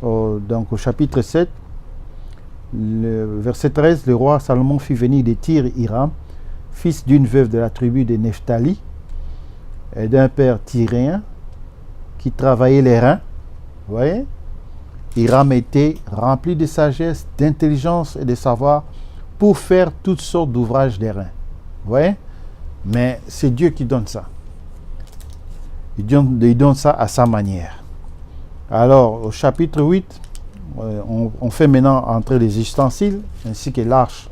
donc au chapitre 7, le verset 13, le roi Salomon fit venir de Tyr Hiram, fils d'une veuve de la tribu de Nephtali, et d'un père tyréen, qui travaillait les reins. Vous voyez? Hiram était rempli de sagesse, d'intelligence et de savoir pour faire toutes sortes d'ouvrages des reins. Vous voyez? Mais c'est Dieu qui donne ça. Il donne ça à sa manière. Alors, au chapitre 8, on fait maintenant entrer les ustensiles, ainsi que l'arche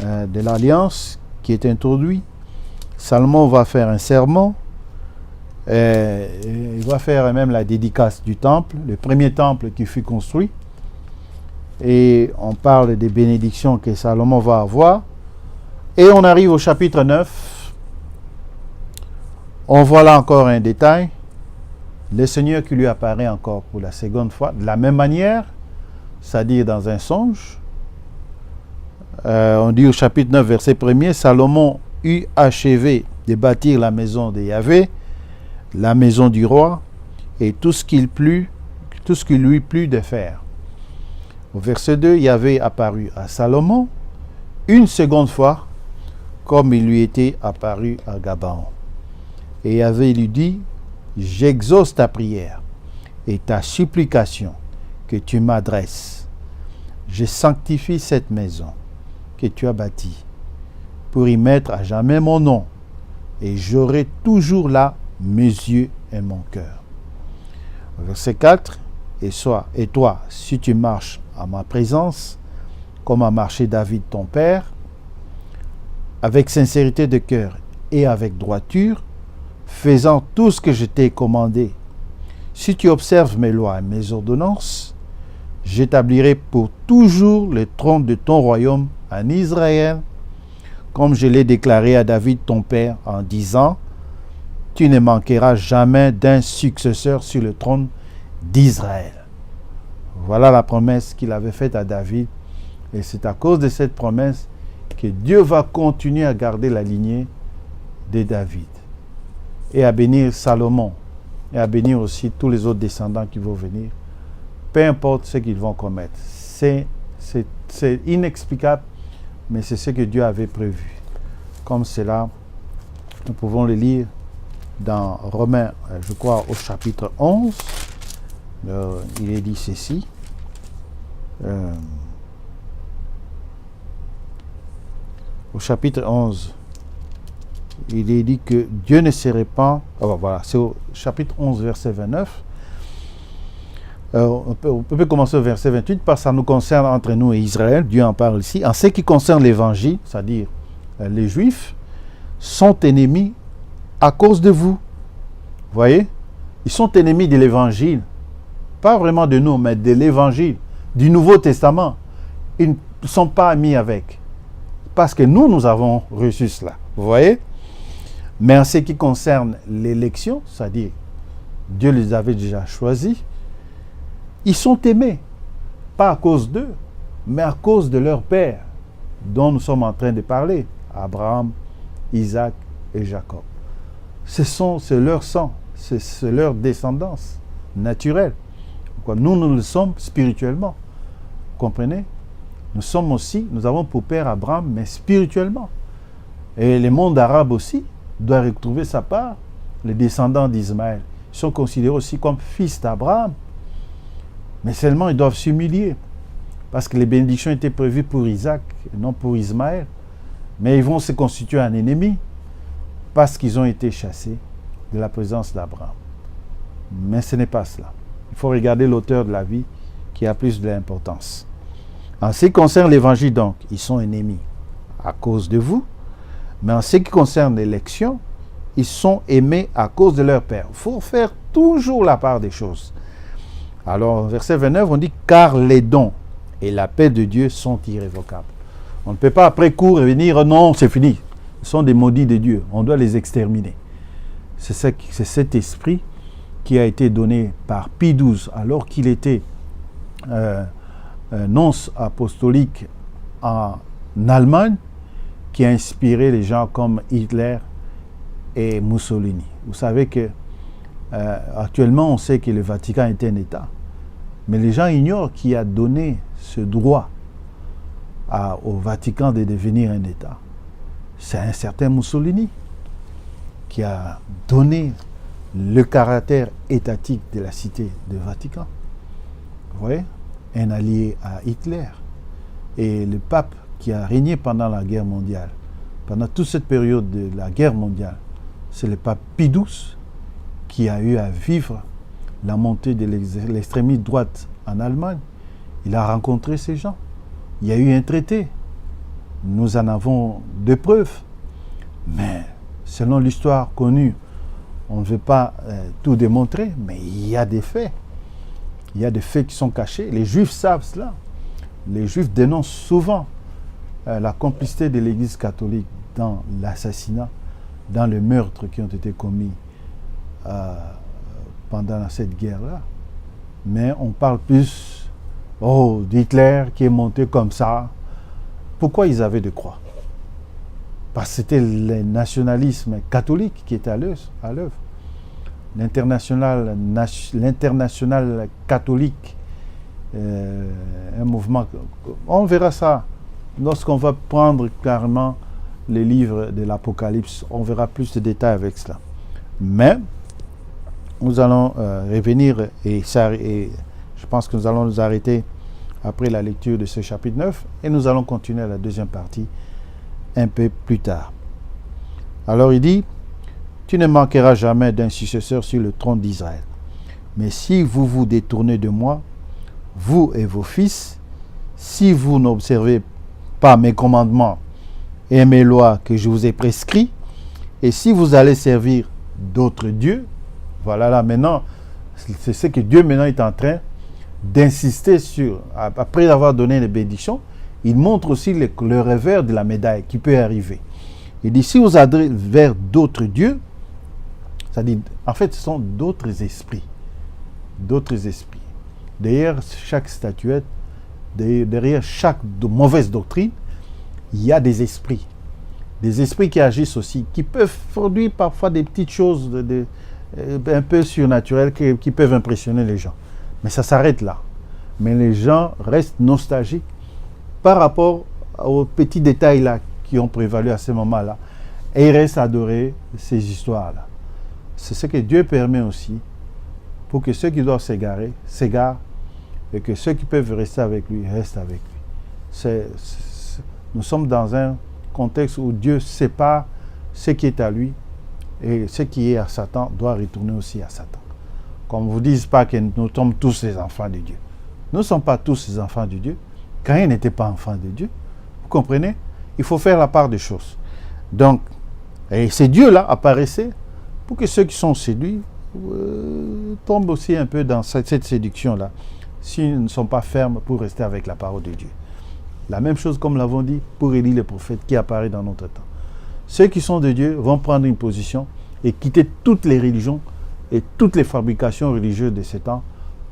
de l'Alliance qui est introduit. Salomon va faire un sermon. Il va faire même la dédicace du temple, le premier temple qui fut construit. Et on parle des bénédictions que Salomon va avoir. Et on arrive au chapitre 9. On voit là encore un détail. Le Seigneur qui lui apparaît encore pour la seconde fois, de la même manière, c'est-à-dire dans un songe. On dit au chapitre 9, verset 1er, Salomon eut achevé de bâtir la maison de Yahvé, la maison du roi, et tout ce qui lui plut de faire. Au verset 2, Yahvé apparut à Salomon une seconde fois, comme il lui était apparu à Gabaon. Et Yahvé lui dit, j'exauce ta prière et ta supplication que tu m'adresses. Je sanctifie cette maison que tu as bâtie pour y mettre à jamais mon nom, et j'aurai toujours là mes yeux et mon cœur. Verset 4, et toi, si tu marches à ma présence, comme a marché David ton père, avec sincérité de cœur et avec droiture, faisant tout ce que je t'ai commandé, si tu observes mes lois et mes ordonnances, j'établirai pour toujours le trône de ton royaume en Israël, comme je l'ai déclaré à David ton père en disant, tu ne manqueras jamais d'un successeur sur le trône d'Israël. Voilà la promesse qu'il avait faite à David, et c'est à cause de cette promesse que Dieu va continuer à garder la lignée de David et à bénir Salomon et à bénir aussi tous les autres descendants qui vont venir, peu importe ce qu'ils vont commettre. C'est inexplicable, mais c'est ce que Dieu avait prévu. Comme cela, nous pouvons le lire dans Romains, je crois, au chapitre 11. Il est dit ceci. Au chapitre 11, il est dit que Dieu ne se répand. Voilà, c'est au chapitre 11, verset 29. On peut commencer au verset 28, parce que ça nous concerne entre nous et Israël. Dieu en parle ici. En ce qui concerne l'évangile, c'est-à-dire les Juifs, sont ennemis à cause de vous. Vous voyez? Ils sont ennemis de l'évangile. Pas vraiment de nous, mais de l'évangile, du Nouveau Testament. Ils ne sont pas amis avec. Parce que nous avons reçu cela. Vous voyez? Mais en ce qui concerne l'élection, c'est-à-dire Dieu les avait déjà choisis, ils sont aimés. Pas à cause d'eux, mais à cause de leur père, dont nous sommes en train de parler. Abraham, Isaac et Jacob. C'est leur sang, c'est leur descendance naturelle. Nous le sommes spirituellement. Vous comprenez? Nous avons pour père Abraham, mais spirituellement. Et le monde arabe aussi doit retrouver sa part. Les descendants d'Ismaël sont considérés aussi comme fils d'Abraham. Mais seulement ils doivent s'humilier. Parce que les bénédictions étaient prévues pour Isaac et non pour Ismaël. Mais ils vont se constituer un ennemi parce qu'ils ont été chassés de la présence d'Abraham. Mais ce n'est pas cela. Il faut regarder l'auteur de la vie qui a plus de l'importance. En ce qui concerne l'évangile, donc, ils sont ennemis à cause de vous. Mais en ce qui concerne l'élection, ils sont aimés à cause de leur père. Il faut faire toujours la part des choses. Alors, verset 29, on dit « Car les dons et la paix de Dieu sont irrévocables. » On ne peut pas après coup revenir « Non, c'est fini. Ce sont des maudits de Dieu. On doit les exterminer. » C'est cet esprit qui a été donné par Pie XII alors qu'il était nonce apostolique en Allemagne, qui a inspiré les gens comme Hitler et Mussolini. Vous savez que actuellement, on sait que le Vatican est un État, mais les gens ignorent qui a donné ce droit au Vatican de devenir un État. C'est un certain Mussolini qui a donné le caractère étatique de la cité du Vatican. Vous voyez? Un allié à Hitler. Et le pape qui a régné pendant la guerre mondiale, pendant toute cette période de la guerre mondiale, c'est le pape Pie XII qui a eu à vivre la montée de l'extrémisme droite en Allemagne. Il a rencontré ces gens. Il y a eu un traité. Nous en avons des preuves. Mais selon l'histoire connue, on ne veut pas tout démontrer, mais il y a des faits. Il y a des faits qui sont cachés. Les Juifs savent cela. Les Juifs dénoncent souvent la complicité de l'Église catholique dans l'assassinat, dans les meurtres qui ont été commis pendant cette guerre-là. Mais on parle plus d'Hitler qui est monté comme ça. Pourquoi ils avaient de croix? Parce que c'était le nationalisme catholique qui était à l'œuvre. L'international catholique, un mouvement. On verra ça lorsqu'on va prendre carrément les livres de l'Apocalypse. On verra plus de détails avec cela. Mais nous allons revenir et je pense que nous allons nous arrêter après la lecture de ce chapitre 9 et nous allons continuer la deuxième partie un peu plus tard. Alors il dit, tu ne manqueras jamais d'un successeur sur le trône d'Israël. Mais si vous vous détournez de moi, vous et vos fils, si vous n'observez pas mes commandements et mes lois que je vous ai prescrits, et si vous allez servir d'autres dieux, voilà là maintenant, c'est ce que Dieu maintenant est en train d'insister sur. Après avoir donné les bénédictions, il montre aussi le revers de la médaille qui peut arriver. Il dit, si vous allez vers d'autres dieux, c'est-à-dire, en fait, ce sont d'autres esprits. D'autres esprits. Derrière chaque statuette, derrière chaque mauvaise doctrine, il y a des esprits. Des esprits qui agissent aussi, qui peuvent produire parfois des petites choses un peu surnaturelles qui peuvent impressionner les gens. Mais ça s'arrête là. Mais les gens restent nostalgiques par rapport aux petits détails là qui ont prévalu à ce moment-là. Et ils restent à adorer ces histoires-là. C'est ce que Dieu permet aussi pour que ceux qui doivent s'égarent et que ceux qui peuvent rester avec lui restent avec lui. Nous sommes dans un contexte où Dieu sépare ce qui est à lui et ce qui est à Satan doit retourner aussi à Satan. Qu'on ne vous dise pas que nous sommes tous les enfants de Dieu. Nous ne sommes pas tous les enfants de Dieu. Caïn n'était pas enfant de Dieu. Vous comprenez? Il faut faire la part des choses. Donc, et ces dieux-là apparaissaient pour que ceux qui sont séduits tombent aussi un peu dans cette séduction-là, s'ils ne sont pas fermes pour rester avec la parole de Dieu. La même chose, comme l'avons dit, pour Élie le prophète qui apparaît dans notre temps. Ceux qui sont de Dieu vont prendre une position et quitter toutes les religions et toutes les fabrications religieuses de ces temps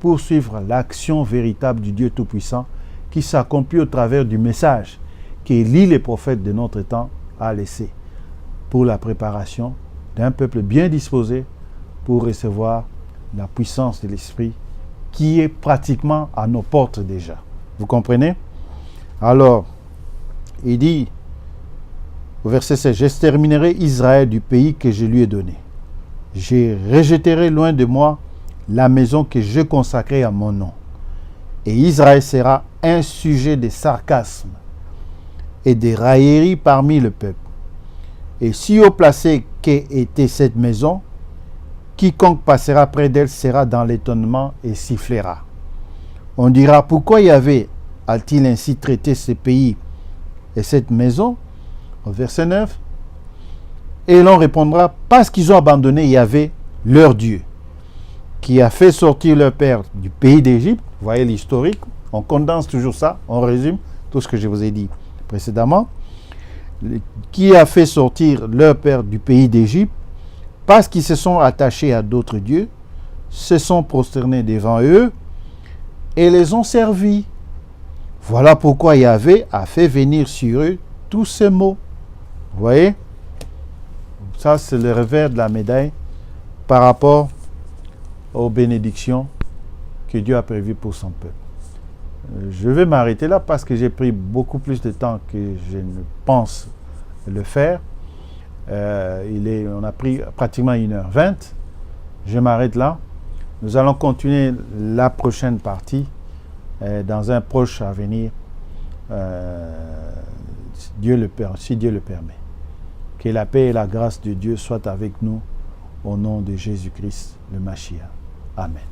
pour suivre l'action véritable du Dieu Tout-Puissant qui s'accomplit au travers du message qu'Élie le prophète de notre temps a laissé pour la préparation d'un peuple bien disposé pour recevoir la puissance de l'Esprit qui est pratiquement à nos portes déjà. Vous comprenez? Alors, il dit, au verset 16, « J'exterminerai Israël du pays que je lui ai donné. Je rejetterai loin de moi la maison que je consacrais à mon nom. Et Israël sera un sujet de sarcasme et de raillerie parmi le peuple. Et si haut placé qu'était cette maison, quiconque passera près d'elle sera dans l'étonnement et sifflera. On dira, pourquoi Yahvé a-t-il ainsi traité ce pays et cette maison? Au verset 9. Et l'on répondra, parce qu'ils ont abandonné Yahvé, leur Dieu, qui a fait sortir leur père du pays d'Égypte. Vous voyez l'historique, on condense toujours ça, on résume tout ce que je vous ai dit précédemment. Qui a fait sortir leur père du pays d'Égypte, parce qu'ils se sont attachés à d'autres dieux, se sont prosternés devant eux et les ont servis. Voilà pourquoi Yahvé a fait venir sur eux tous ces maux. Vous voyez? Ça, c'est le revers de la médaille par rapport aux bénédictions que Dieu a prévues pour son peuple. Je vais m'arrêter là parce que j'ai pris beaucoup plus de temps que je ne pense le faire. On a pris pratiquement 1h20. Je m'arrête là. Nous allons continuer la prochaine partie dans un proche avenir, si Dieu le permet. Que la paix et la grâce de Dieu soient avec nous au nom de Jésus-Christ, le Mashiach. Amen.